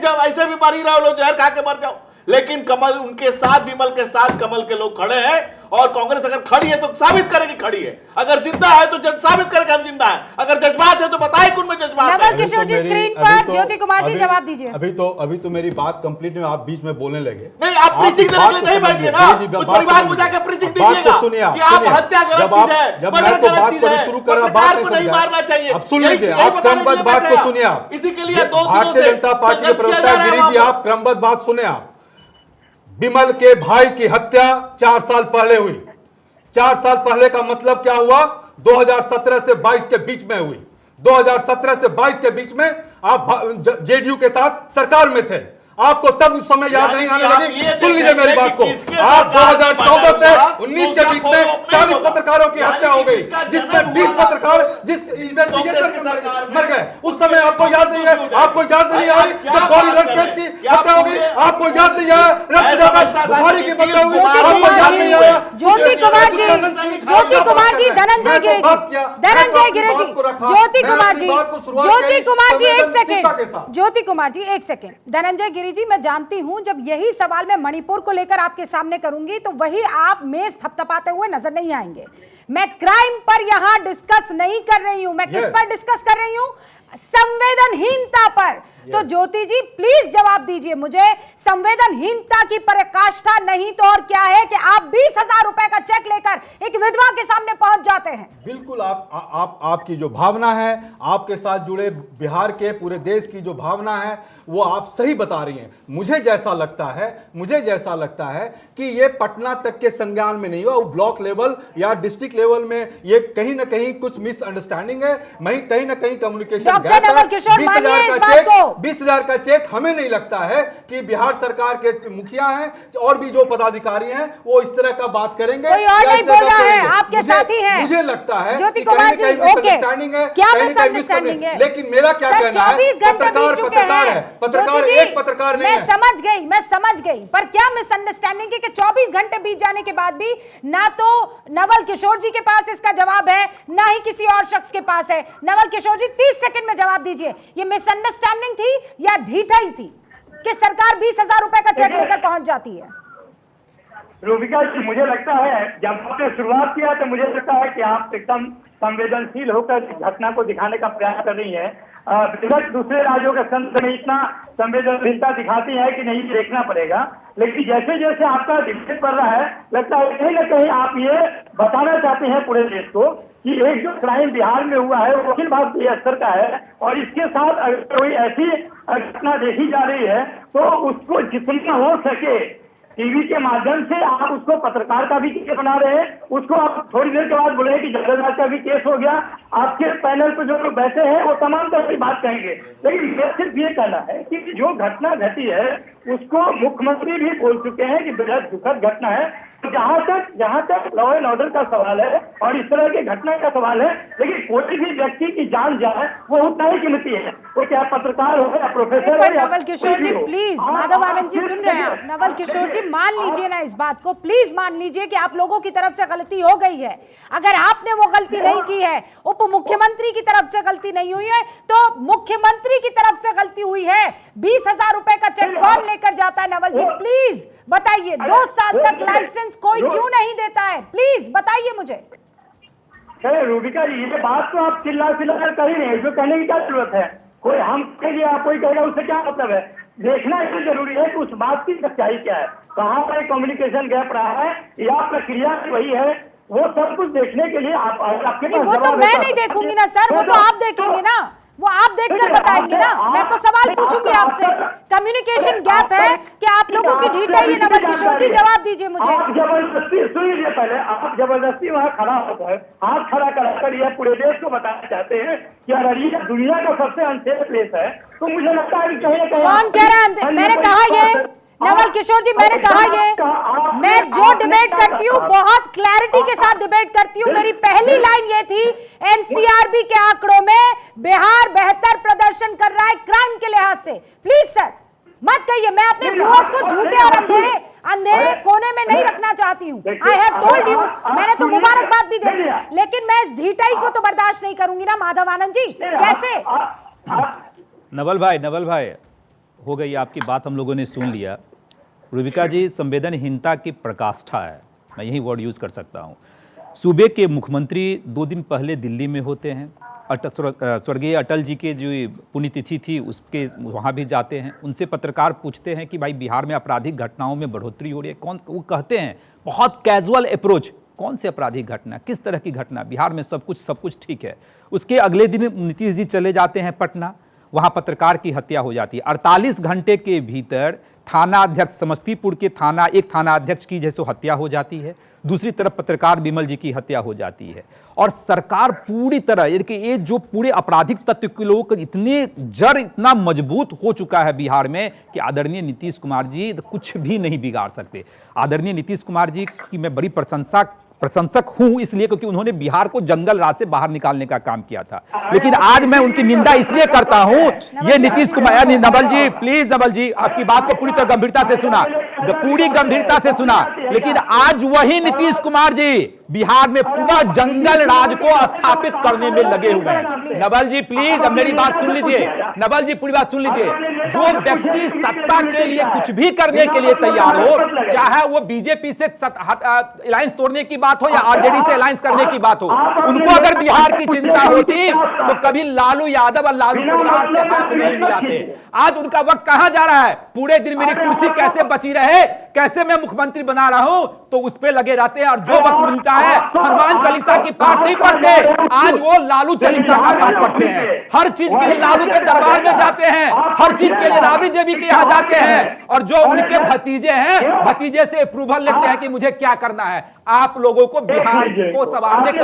मर ही रहो लोग, जहर खा के मर जाओ। लेकिन कमल उनके साथ, विमल के साथ कमल के लोग खड़े हैं और कांग्रेस अगर खड़ी है तो साबित करे कि खड़ी है, अगर जिंदा है तो साबित करे कि हम जिंदा है, अगर जज्बात है तो बताए कि उनमें जज्बात है। नवल किशोर जी स्क्रीन पर, ज्योति कुमार जी जवाब दीजिए। अभी तो मेरी बात कंप्लीट में आप बीच में बोलने लगे। नहीं, आप प्रीचिंग देने के लिए नहीं बैठिए ना, कुछ परिवार को जाकर प्रीचिंग दीजिएगा कि आप हत्या गलत चीज है, जब मैं तो बात को शुरू करा, बात नहीं मारना चाहिए। अब सुन लीजिए, आप क्रमबद्ध बात को सुनिए। आप इसी के लिए भारतीय जनता पार्टी के प्रवक्ता गिरी जी, आप क्रमबद्ध बात सुने। आप विमल के भाई की हत्या 4 साल पहले हुई। 4 साल पहले का मतलब क्या हुआ? 2017 से 22 के बीच में हुई। 2017 से 22 के बीच में आप जेडीयू के साथ सरकार में थे। आपको तब उस समय याद नहीं आने लगी? सुन लीजिए मेरी बात को, आप 2014 से 19 के बीच में 40 पत्रकारों की हत्या हो गई, जिसमें 20 पत्रकार जिस इन्वेस्टिगेशन में मर गए। उस समय आपको याद नहीं है? आपको याद नहीं आई जब गौरी लंकेश की हत्या हो गई? आपको याद नहीं आया बुखारी की हत्या हुई? आपको याद नहीं आया? ज्योति कुमार जी, धनंजय गिरी जी, ज्योति कुमार जी एक सेकेंड, ज्योति कुमार जी एक सेकेंड। धनंजय गिरी जी, मैं जानती हूं जब यही सवाल मैं मणिपुर को लेकर आपके सामने करूंगी तो वही आप मेज थपथपाते हुए नजर नहीं आएंगे। मैं क्राइम पर यहां डिस्कस नहीं कर रही हूं, मैं किस पर डिस्कस कर रही हूं? संवेदनहीनता पर। तो ज्योति जी प्लीज जवाब दीजिए मुझे, संवेदनहीनता की पराकाष्ठा नहीं तो और क्या है कि आप 20,000 रुपए का चेक लेकर एक विधवा के सामने पहुंच जाते हैं। बिल्कुल, आपकी जो भावना है, आपके साथ जुड़े बिहार के पूरे देश की जो भावना है वो आप सही बता रही हैं। मुझे जैसा लगता है कि ये पटना तक के संज्ञान में नहीं हुआ, वो ब्लॉक लेवल या डिस्ट्रिक्ट लेवल में ये कहीं ना कहीं कुछ मिसअंडरस्टैंडिंग है, कहीं ना कहीं कम्युनिकेशन गैप है। 20,000 का चेक हमें नहीं लगता है कि बिहार सरकार के मुखिया हैं और भी जो पदाधिकारी हैं वो इस तरह का बात करेंगे। कोई और नहीं बोल रहा है, आपके साथी हैं। मुझे लगता है ज्योति कुमार जी, मिसअंडरस्टैंडिंग है, क्या मिसअंडरस्टैंडिंग है? लेकिन मेरा क्या कहना है, पत्रकार है, पत्रकार एक पत्रकार नहीं है। मैं समझ गई, पर क्या मिसअंडरस्टैंडिंग है कि 24 घंटे बीत जाने के बाद भी ना तो नवल किशोर जी के पास इसका जवाब है, ना ही किसी और शख्स के पास है। नवल किशोर जी 30 सेकंड में जवाब दीजिए, ये मिसअंडरस्टैंडिंग थी थी या ढीठाई थी कि सरकार 20,000 रुपए का चेक लेकर पहुंच जाती है? रूबिका जी, मुझे लगता है जब आपने शुरुआत किया तो मुझे लगता है कि आप एकदम संवेदनशील होकर घटना को दिखाने का प्रयास कर रही है। बेशक दूसरे राज्यों के संदर्भ में इतना संवेदनशीलता दिखाती है कि नहीं देखना पड़ेगा, लेकिन जैसे जैसे आपका डिबेट बढ़ रहा है लगता है कहीं ना कहीं आप ये बताना चाहते हैं पूरे देश को कि एक जो क्राइम बिहार में हुआ है वो अखिल भारतीय स्तर का है, और इसके साथ अगर कोई ऐसी घटना देखी जा रही है तो उसको जितना हो सके टीवी के माध्यम से आप उसको पत्रकार का भी केस बना रहे हैं, उसको आप थोड़ी देर के बाद बोले कि जगदराज का भी केस हो गया, आपके पैनल पर जो लोग बैठे हैं वो तमाम तरह की बात कहेंगे। लेकिन मैं सिर्फ ये कहना है कि जो घटना घटी है उसको मुख्यमंत्री भी बोल चुके हैं कि बेहद दुखद घटना है। तो जहाँ तक लॉ एंड ऑर्डर का सवाल है और इस तरह की घटना का सवाल है, लेकिन कोई भी व्यक्ति की जान जाए वो उतना ही कीमती है, वो चाहे पत्रकार हो या प्रोफेसर हो या नवल किशोर जी प्लीज, माधव आनंद जी सुन रहे हैं आप? नवल किशोर जी मान लीजिए ना इस बात को, प्लीज मान लीजिए कि आप लोगों की तरफ से गलती हो गई है। अगर आपने वो गलती नहीं की है, उप मुख्यमंत्री की तरफ से गलती नहीं हुई है, तो मुख्यमंत्री की तरफ से गलती हुई है। 20,000 रुपए का चेक कौन लेकर जाता है? नवल जी प्लीज बताइए, 2 साल तक लाइसेंस कोई क्यों नहीं देता है? प्लीज बताइए मुझे। रूबिका जी, ये बात तो आप चिल्ला कर ही नहीं, जो कहने की क्या जरूरत है? कोई हम कहेंगे आप कोई कहेगा, उससे क्या मतलब है? देखना इसलिए जरूरी है कि उस बात की सच्चाई क्या है, कहाँ पर कम्युनिकेशन गैप रहा है या प्रक्रिया वही है, वो सब कुछ देखने के लिए आपके पास वो तो मैं नहीं देखूंगी ना सर, वो तो आप देखेंगे ना, वो आप देखकर बताएंगे ना। मैं तो सवाल पूछूंगी आपसे, कम्युनिकेशन गैप है कि आप लोगों की ढीठाई है? नवल किशोर जी जवाब दीजिए मुझे। जबरदस्ती सुनिए, पहले आप जबरदस्ती वहाँ खड़ा होता है, हाथ खड़ा कराकर यह पूरे देश को बताना चाहते हैं कि अररिया दुनिया का सबसे अनसेफ प्लेस है, तो मुझे लगता है कहीं ना कहीं कौन कह रहा है? मैंने कहा ये नवल किशोर जी, मैंने कहा ये, मैं जो डिबेट करती हूँ बहुत क्लैरिटी के साथ डिबेट करती हूँ। मेरी पहली लाइन ये थी, एनसीआरबी के आंकड़ों में बिहार बेहतर प्रदर्शन कर रहा है क्राइम के लिहाज से। प्लीज सर मत कहिए, मैं अपने व्यूअर्स को झूठे और अंधेरे कोने में नहीं रखना चाहती हूँ। आई हैव टोल्ड यू, मैंने तो मुबारकबाद भी दे दी, लेकिन मैं इस ढीठाई को तो बर्दाश्त नहीं करूंगी ना। माधव आनंद जी कैसे? नवल भाई हो गई आपकी बात, हम लोगों ने सुन लिया। रूबिका जी, संवेदनहीनता की प्रकाष्ठा है, मैं यही वर्ड यूज़ कर सकता हूँ। सूबे के मुख्यमंत्री 2 दिन पहले दिल्ली में होते हैं, स्वर्गीय अटल जी के जो पुण्यतिथि थी उसके वहाँ भी जाते हैं। उनसे पत्रकार पूछते हैं कि भाई बिहार में आपराधिक घटनाओं में बढ़ोतरी हो रही है, कौन? वो कहते हैं बहुत कैजुअल अप्रोच, कौन से आपराधिक घटना, किस तरह की घटना? बिहार में सब कुछ ठीक है। उसके अगले दिन नीतीश जी चले जाते हैं पटना, वहाँ पत्रकार की हत्या हो जाती है। 48 घंटे के भीतर थाना अध्यक्ष समस्तीपुर के एक थाना अध्यक्ष की जैसे हत्या हो जाती है, दूसरी तरफ पत्रकार विमल जी की हत्या हो जाती है। और सरकार पूरी तरह, यानी कि ये जो पूरे आपराधिक तत्व के लोग इतने जड़ इतना मजबूत हो चुका है बिहार में कि आदरणीय नीतीश कुमार जी कुछ भी नहीं बिगाड़ सकते। आदरणीय नीतीश कुमार जी की मैं बड़ी प्रशंसक हूं इसलिए क्योंकि उन्होंने बिहार को जंगल राज से बाहर निकालने का काम किया था, लेकिन आज मैं उनकी निंदा इसलिए करता हूं, ये नीतीश कुमार, नवल जी प्लीज, नवल जी आपकी बात को पूरी तरह गंभीरता से सुना, पूरी गंभीरता से सुना, लेकिन आज वही नीतीश कुमार जी बिहार में पूरा जंगल राज को स्थापित करने में लगे हुए हैं। नवल जी प्लीज अब मेरी बात सुन लीजिए, नवल जी पूरी बात सुन लीजिए। जो व्यक्ति सत्ता के लिए कुछ भी करने के लिए तैयार हो, चाहे वो बीजेपी से अलायंस तोड़ने की बात हो या आरजेडी से अलायंस करने की बात हो, उनको अगर बिहार की चिंता होती तो कभी लालू यादव और लालू परिवार से हाथ नहीं मिलाते। आज उनका वक्त कहां जा रहा है? पूरे दिन मेरी कुर्सी कैसे बची रहे, कैसे मैं मुख्यमंत्री बना रहा हूं, तो उस पे लगे रहते हैं। और जो वक्त मिलता है हनुमान चालीसा की पाठ नहीं पढ़ते, आज वो लालू चालीसा का पाठ पढ़ते हैं। हर चीज के लिए लालू के दरबार में जाते हैं, हर चीज के लिए राबड़ी देवी के यहाँ जाते हैं, और जो उनके भतीजे हैं, भतीजे से अप्रूवल लेते हैं कि मुझे क्या करना है। आप लोगों को बिहार को संवारने का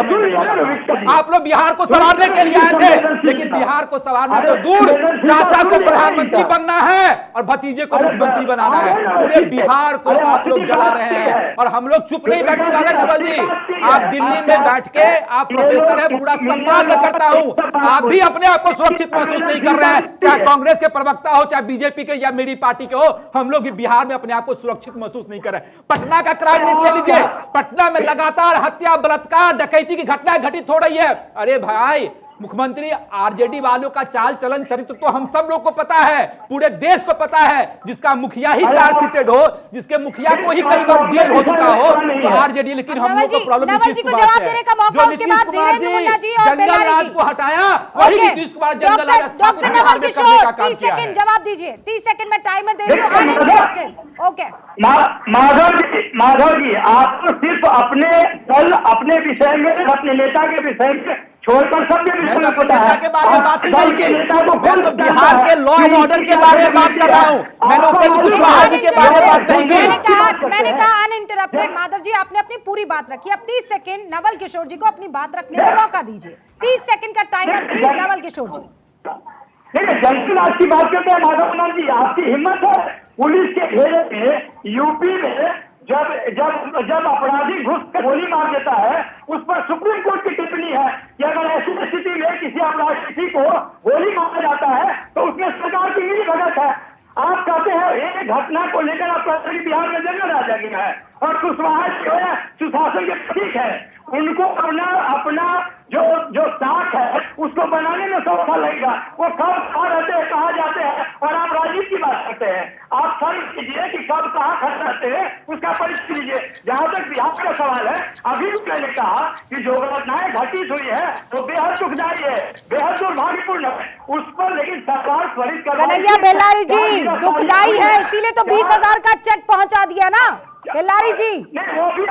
आप लोग बिहार को संवारने के लिए आए थे, लेकिन बिहार को संवारना तो दूर, चाचा को प्रधानमंत्री बनना है और भतीजे को मुख्यमंत्री बनाना है। पूरे बिहार को आप लोग जला रहे हैं और हम लोग चुप नहीं बैठने वाले। नवल जी आप दिल्ली में बैठ के, आप प्रोफेसर है, पूरा सम्मान मैं करता हूं, आप भी अपने आप को सुरक्षित महसूस नहीं कर रहे हैं, चाहे कांग्रेस के प्रवक्ता हो, चाहे बीजेपी के या मेरी पार्टी के हो, हम लोग बिहार में अपने आप को सुरक्षित महसूस नहीं कर रहे। पटना का क्राइम रेट ले लीजिए, पटना में लगातार हत्या, बलात्कार, डकैती की घटनाएं घटित हो रही है। अरे भाई मुख्यमंत्री आरजेडी वालों का चाल चलन चरित्र तो हम सब लोग को पता है, पूरे देश को पता है। जिसका मुखिया ही चार्ज सीटेड हो, जिसके मुखिया को ही कई बार जेल हो चुका हो, तो आरजेडी। लेकिन हम लोग को प्रॉब्लम नीतीश कुमार से है। जो नीतीश कुमार जी जंगल राज को हटाया, वही नीतीश कुमार जंगल राज डॉक्टर नवल किशोर 30 सेकंड जवाब दीजिए। 30 सेकंड में टाइमर दे रही हूँ, अनइंटरप्टेड। ओके माधव जी, आप तो सिर्फ अपने दल, अपने विषय में, अपने नेता के विषय में छोड़कर सबके विषय में पता है। के बारे में बात नहीं की, मैं तो बिहार के लॉ एंड ऑर्डर के बारे में बात कर रहा हूँ। मैंने उपेंद्र कुशवाहा जी के बारे में बात नहीं की। मैंने कहा अनइंटरप्टेड। माधव जी, आपने अपनी पूरी बात रखी। अब 30 सेकंड नवल किशोर जी को अपनी बात रखने का मौका दीजिए। 30 सेकंड का टाइमर प्लीज नवल किशोर जी। देखिए, जंगल राज की बात करते हैं माधव जी, आपकी हिम्मत है पुलिस के घेरे में यूपी में जब अपराधी घुस कर गोली मार देता है, उस पर सुप्रीम कोर्ट की टिप्पणी है कि अगर ऐसी स्थिति में किसी अपराधी को गोली मारा जाता है तो उसमें सरकार की मिली भगत है। आप कहते हैं एक घटना को लेकर आप कहते हैं बिहार में जंगल राज आ गया है और कुशवाहा जो है सुशासन के प्रतीक है। उनको अपना जो साख है उसको बनाने में 100 साल लगेगा। वो कब कहाँ रहते हैं, कहाँ जाते हैं, और आप राजनीति की बात करते हैं। आप सर्व कीजिए कि कब कहाँ खड़े रहते हैं, उसका परिचय लीजिए। जहाँ तक बिहार का सवाल है, अभी भी मैंने कहा कि जो घटनाएं घटित हुई है वो बेहद दुखदायी है, बेहद दुर्भाग्यपूर्ण है। उस पर लेकिन सरकार त्वरित कन्हैया बेल्लारी जी, दुखदायी है इसीलिए तो 20,000 का चेक पहुंचा दिया ना बेल्लारी जी। वो भी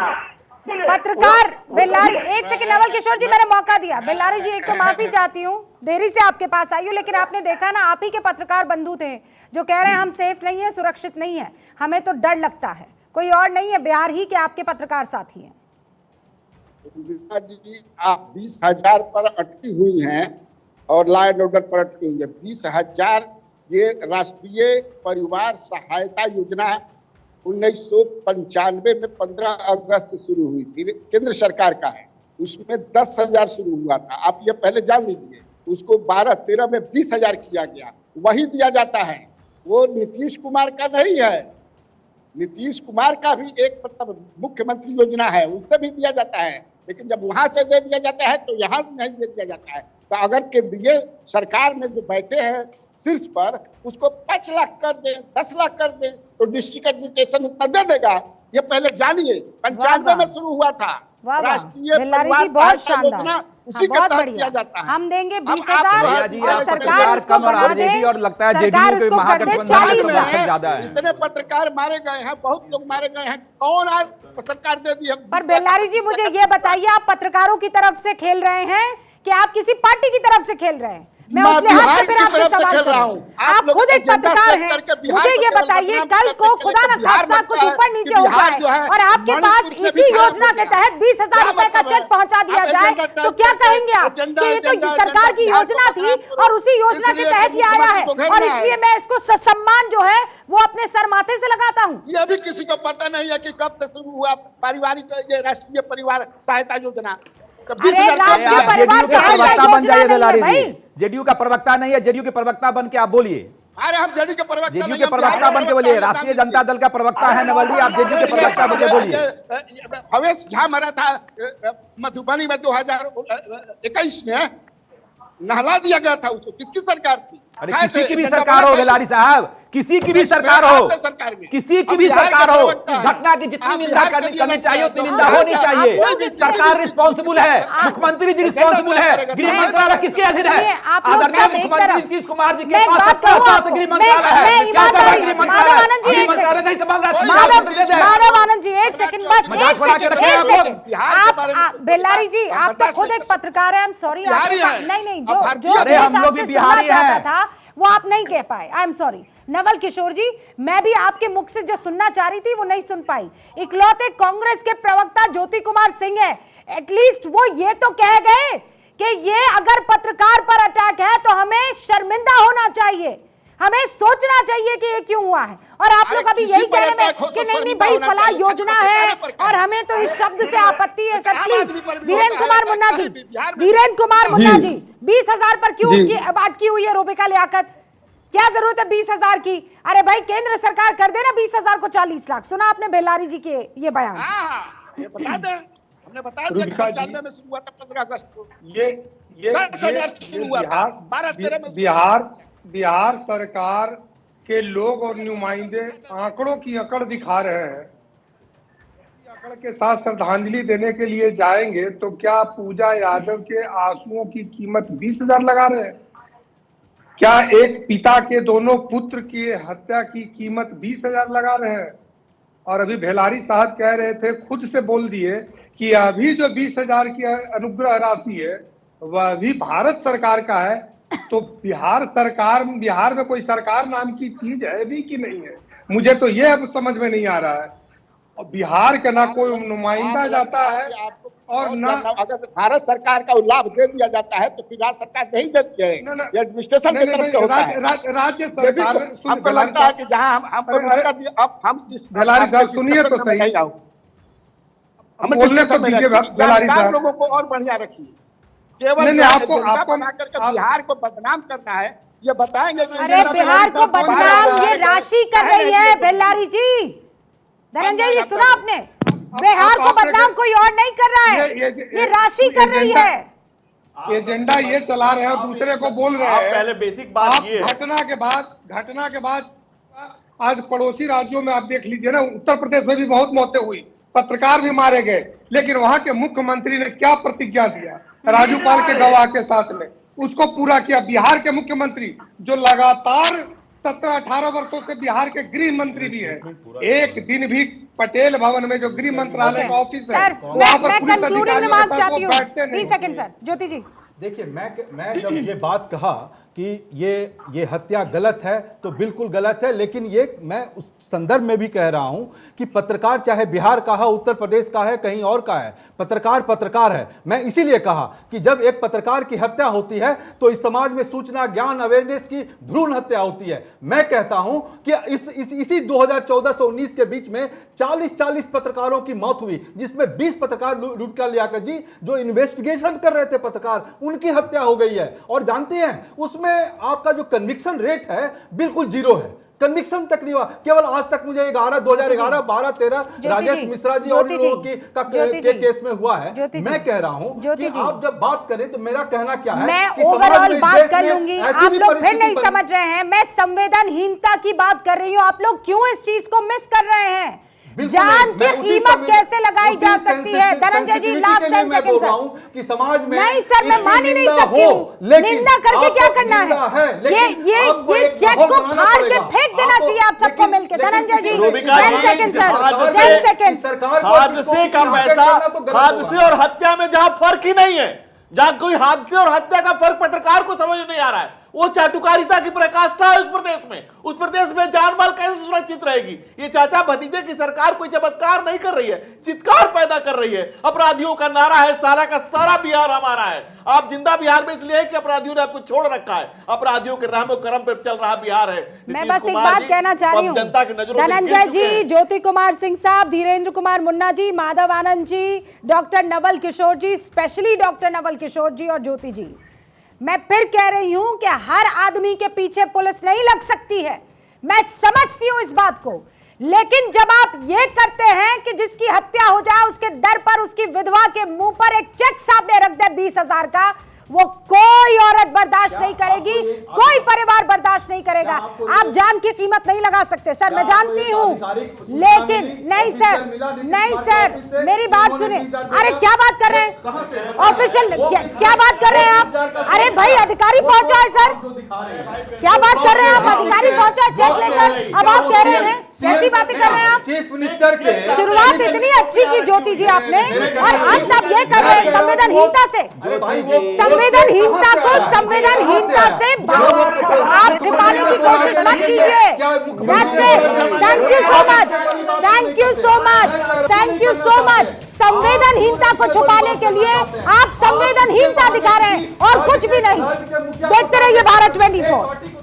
पत्रकार बेल्लारी, एक सेकंड नवल किशोर जी, मैंने मौका दिया। बेल्लारी जी, एक तो माफी चाहती हूँ, देरी से आपके पास आई हूँ, लेकिन आपने देखा ना, आप ही के पत्रकार बंधु थे जो कह रहे हैं हम सेफ नहीं है, सुरक्षित नहीं है, हमें तो डर लगता है। कोई और नहीं है, बिहार ही के आपके पत्रकार साथी हैं। जी, आप 20,000 पर अटकी हुई हैं और लॉ एंड ऑर्डर पर अटकी हुई है। 20,000 ये राष्ट्रीय परिवार सहायता योजना 1995 में 15 अगस्त से शुरू हुई थी, केंद्र सरकार का है। उसमें 10,000 शुरू हुआ था, आप ये पहले जान लीजिए। उसको 12-13 में 20,000 किया गया, वही दिया जाता है। वो नीतीश कुमार का नहीं है, नीतीश कुमार का भी एक मतलब मुख्यमंत्री योजना है, उनसे भी दिया जाता है। लेकिन जब वहां से दे दिया जाता है तो यहाँ नहीं दे दिया जाता है। तो अगर केंद्रीय सरकार में जो बैठे हैं शीर्ष पर, उसको 5 लाख कर दे, 10 लाख कर दे, तो डिस्ट्रिक्ट एडमिनिस्ट्रेशन उतना दे देगा। ये पहले जानिए, 95 में शुरू हुआ था राष्ट्रीय बेल्लारी जी, बहुत शानदार, उसी के तहत दिया जाता है। हम देंगे 20,000 और सरकार उसको बढ़ा दे, और लगता है सरकार उसको कर दे 40 लाख। इतने पत्रकार मारे गए हैं, बहुत लोग मारे गए हैं, कौन आज सरकार दे दी है? पर बेल्लारी जी, मुझे ये बताइए, आप पत्रकारों की तरफ से खेल रहे हैं कि आप किसी पार्टी की तरफ से खेल रहे हैं? मैं उस लिहाज से फिर आपसे सवाल कर रहा हूँ। आप खुद एक पत्रकार हैं, मुझे ये बताइए, कल को खुदा न खास्ता कुछ ऊपर नीचे हो जाए और आपके पास इसी योजना के तहत 20,000 रुपए का चेक पहुंचा दिया जाए, तो क्या कहेंगे आप कि ये तो सरकार की योजना थी और उसी योजना के तहत ही आया है और इसलिए मैं इसको सम्मान जो है वो अपने सर माथे से लगाता हूँ? ये भी किसी को पता नहीं है कि कब से शुरू हुआ पारिवारिक ये राष्ट्रीय परिवार सहायता योजना। बन जाइए बेल्लारी जी, जेडीयू का प्रवक्ता नहीं है, जेडीयू के प्रवक्ता बन के आप बोलिए। अरे हम जेडीयू के प्रवक्ता बन के बोलिए, राष्ट्रीय जनता दल का प्रवक्ता है नवल जी, आप जेडीयू के प्रवक्ता बन के बोलिए। भवेश झा मरा था मधुबनी में 2021 में, नहला दिया गया था उसको, किसकी सरकार थी? अरे किसी की भी सरकार हो बेल्लारी साहब, किसी की भी सरकार हो, किसी की भी सरकार हो, घटना की जितनी निंदा करनी चाहिए उतनी निंदा होनी चाहिए। सरकार रिस्पॉन्सिबल है, मुख्यमंत्री जी रिस्पॉन्सिबल है, गृह मंत्रालय किसके अधीन है? आदरणीय मुख्यमंत्री नीतीश कुमार जी के पास 70 साल से गृह मंत्रालय है। मंत्रालय नहीं संभाल रहा। माधव आनंद जी, एक सेकंड, बस एक सेकंड। आप बेल्लारी जी, आप तो खुद एक पत्रकार है, आई एम सॉरी, नहीं, जो देश आपसे सुनना चाहता था वो आप नहीं कह पाए, I am sorry. Naval Kishore जी, मैं भी आपके मुख से जो सुनना चाह रही थी वो नहीं सुन पाई। इकलौते कांग्रेस के प्रवक्ता ज्योति कुमार सिंह है, एटलीस्ट वो ये तो कह गए कि ये अगर पत्रकार पर अटैक है तो हमें शर्मिंदा होना चाहिए, हमें सोचना चाहिए कि ये क्यों हुआ है। और आप लोग अभी यही कह रहे हैं कि नहीं भाई फला योजना है और हमें तो इस शब्द से आपत्ति है। सर प्लीज, धीरेन्द्र कुमार मुन्ना जी, 20,000 पर क्यों अटकी हुई है रूबिका लियाकत? क्या जरूरत है 20,000 की? अरे भाई केंद्र सरकार कर देना 20,000 को 40 लाख। सुना आपने बेल्लारी जी के ये बयान? ये बता दें, हमने बता दिया कि 95 में शुरू हुआ था 15 अगस्त को। 10,000 शुरू हुआ था, 12-13 में बिहार सरकार के लोग और नुमाइंदे आंकड़ों की अकड़ दिखा रहे हैं। अकड़ के साथ श्रद्धांजलि देने के लिए जाएंगे तो क्या पूजा यादव के आंसुओं की कीमत 20,000 लगा रहे हैं? क्या एक पिता के दोनों पुत्र की हत्या की कीमत 20,000 लगा रहे हैं? और अभी भेलारी साहब कह रहे थे, खुद से बोल दिए कि अभी जो 20,000 की अनुग्रह राशि है वह भी भारत सरकार का है। तो बिहार में कोई सरकार नाम की चीज है भी कि नहीं है? मुझे तो ये अब समझ में नहीं आ रहा है। और बिहार का ना कोई नुमाइंदा जाता है और ना, अगर भारत सरकार का लाभ दे दिया जाता है तो फिर राज्य सरकार नहीं देती है, ये एडमिनिस्ट्रेशन की तरफ से होता है। राज्य सरकार हमको लगता है कि जहां अब हम इस भेलारी साहब सुनिए तो सही, हम बोलने को दीजिए भेलारी साहब, लोगों को और बढ़िया रखिए। केवल आपको बना करके बिहार को बदनाम करना है, ये बताएंगे कि अरे बिहार को बदनाम ये राशि कर रही है भेलारी जी। धनंजय जी सुना आपने, बिहार को बदनाम कोई और नहीं कर रहा है, ये राशि कर रही है। एजेंडा ये चला रहे हैं, दूसरे को बोल रहे हैं। पहले बेसिक बात ये है, घटना के बाद आज पड़ोसी राज्यों में आप देख लीजिए ना, उत्तर प्रदेश में भी बहुत मौतें हुई, पत्रकार भी मारे गए, लेकिन वहां के मुख्यमंत्री ने क्या प्रतिज्ञा दिया राज्यपाल के गवाह के साथ में, उसको पूरा किया। बिहार के मुख्यमंत्री जो लगातार 17-18 वर्षों से बिहार के गृह मंत्री भी है, एक दिन भी पटेल भवन में जो गृह मंत्रालय का ऑफिस है वहां पर पुलिस अधिकारियों के साथ वो बैठते नहीं। 30 सेकंड सर, ज्योति जी। देखिए, मैं जब ये बात कहा कि ये हत्या गलत है तो बिल्कुल गलत है, लेकिन ये मैं उस संदर्भ में भी कह रहा हूं कि पत्रकार चाहे बिहार का है, उत्तर प्रदेश का है, कहीं और का है, पत्रकार है। मैं इसीलिए कहा कि जब एक पत्रकार की हत्या होती है तो इस समाज में सूचना, ज्ञान, अवेयरनेस की भ्रूण हत्या होती है। मैं कहता हूं कि इसी 2014 से 19 के बीच में 40 पत्रकारों की मौत हुई, जिसमें 20 पत्रकार, रुबिका लियाकत जी जो इन्वेस्टिगेशन कर रहे थे पत्रकार, उनकी हत्या हो गई है। और जानते हैं उसमें आपका जो कन्विक्शन रेट है बिल्कुल जीरो है, कन्विक्शन तक नहीं हुआ। केवल आज तक मुझे 2011, 12, 13 राजेश मिश्रा जी और लोगों की केस में हुआ है। मैं कह रहा हूं कि आप जब बात करें तो मेरा कहना क्या है, मैं ओवरऑल बात कर लूंगी, आप लोग फिर नहीं समझ रहे हैं। मैं संवेदनहीनता की बात कर रही हूं, आप लोग क्यों इस चीज को मिस कर रहे हैं? जान की कीमत कैसे लगाई जा सकती है? धनंजय जी लास्ट 10 सेकंड सर। कि समाज में नहीं सर, मैं मान ही नहीं सकती हूं, निंदा करके क्या करना है? ये चेक को फाड़ के फेंक देना चाहिए आप सबको मिलकर। धनंजय जी 10 सेकंड सर, 10 सेकंड। हादसे का पैसा, हादसे और हत्या में जहां फर्क ही नहीं है, जहां कोई हादसे और हत्या का फर्क पत्रकार को समझ नहीं आ रहा है, वो चाटुकारिता की पराकाष्ठा है उस प्रदेश में जान माल कैसे सुरक्षित रहेगी? ये चाचा भतीजे की सरकार कोई चमत्कार नहीं कर रही है, चित्कार पैदा कर रही है। अपराधियों का नारा है, सारा का सारा बिहार हमारा है। आप जिंदा बिहार में इसलिए है कि अपराधियों ने आपको छोड़ रखा है, अपराधियों के रहमो करम पे चल रहा बिहार है। मैं बस एक बात कहना चाह रही हूँ, धनंजय जी, ज्योति कुमार सिंह साहब, धीरेन्द्र कुमार मुन्ना जी, माधव आनंद जी, डॉक्टर नवल किशोर जी, स्पेशली डॉक्टर नवल किशोर जी और ज्योति जी, मैं फिर कह रही हूं कि हर आदमी के पीछे पुलिस नहीं लग सकती है, मैं समझती हूं इस बात को, लेकिन जब आप ये करते हैं कि जिसकी हत्या हो जाए उसके दर पर उसकी विधवा के मुंह पर एक चेक सामने रख दे 20,000 का, वो कोई औरत बर्दाश्त नहीं करेगी, कोई परिवार बर्दाश्त नहीं करेगा। आप जान की कीमत नहीं लगा सकते सर, मैं जानती हूं, लेकिन नहीं सर, मेरी बात सुने। अरे क्या बात कर रहे हैं ऑफिशियल, क्या बात कर रहे हैं आप? अरे भाई अधिकारी पहुंचा है सर, क्या बात कर रहे हैं आप? अधिकारी पहुंचा है चेक लेकर, अब आप कह रहे हैं कैसी बातें कर रहे हैं आप? चीफ मिनिस्टर के शुरुआत इतनी अच्छी की ज्योति जी आपने, और अंत अब ये कर रहे हैं संवेदनहीनता से। संवेदनहीनता को संवेदनहीनता से आप छिपाने की कोशिश मत कीजिए। Thank you so much, thank you so much, thank you so much. संवेदनहीनता को छुपाने के लिए आप संवेदनहीनता दिखा रहे हैं और कुछ भी नहीं। देखते रहिए भारत 24।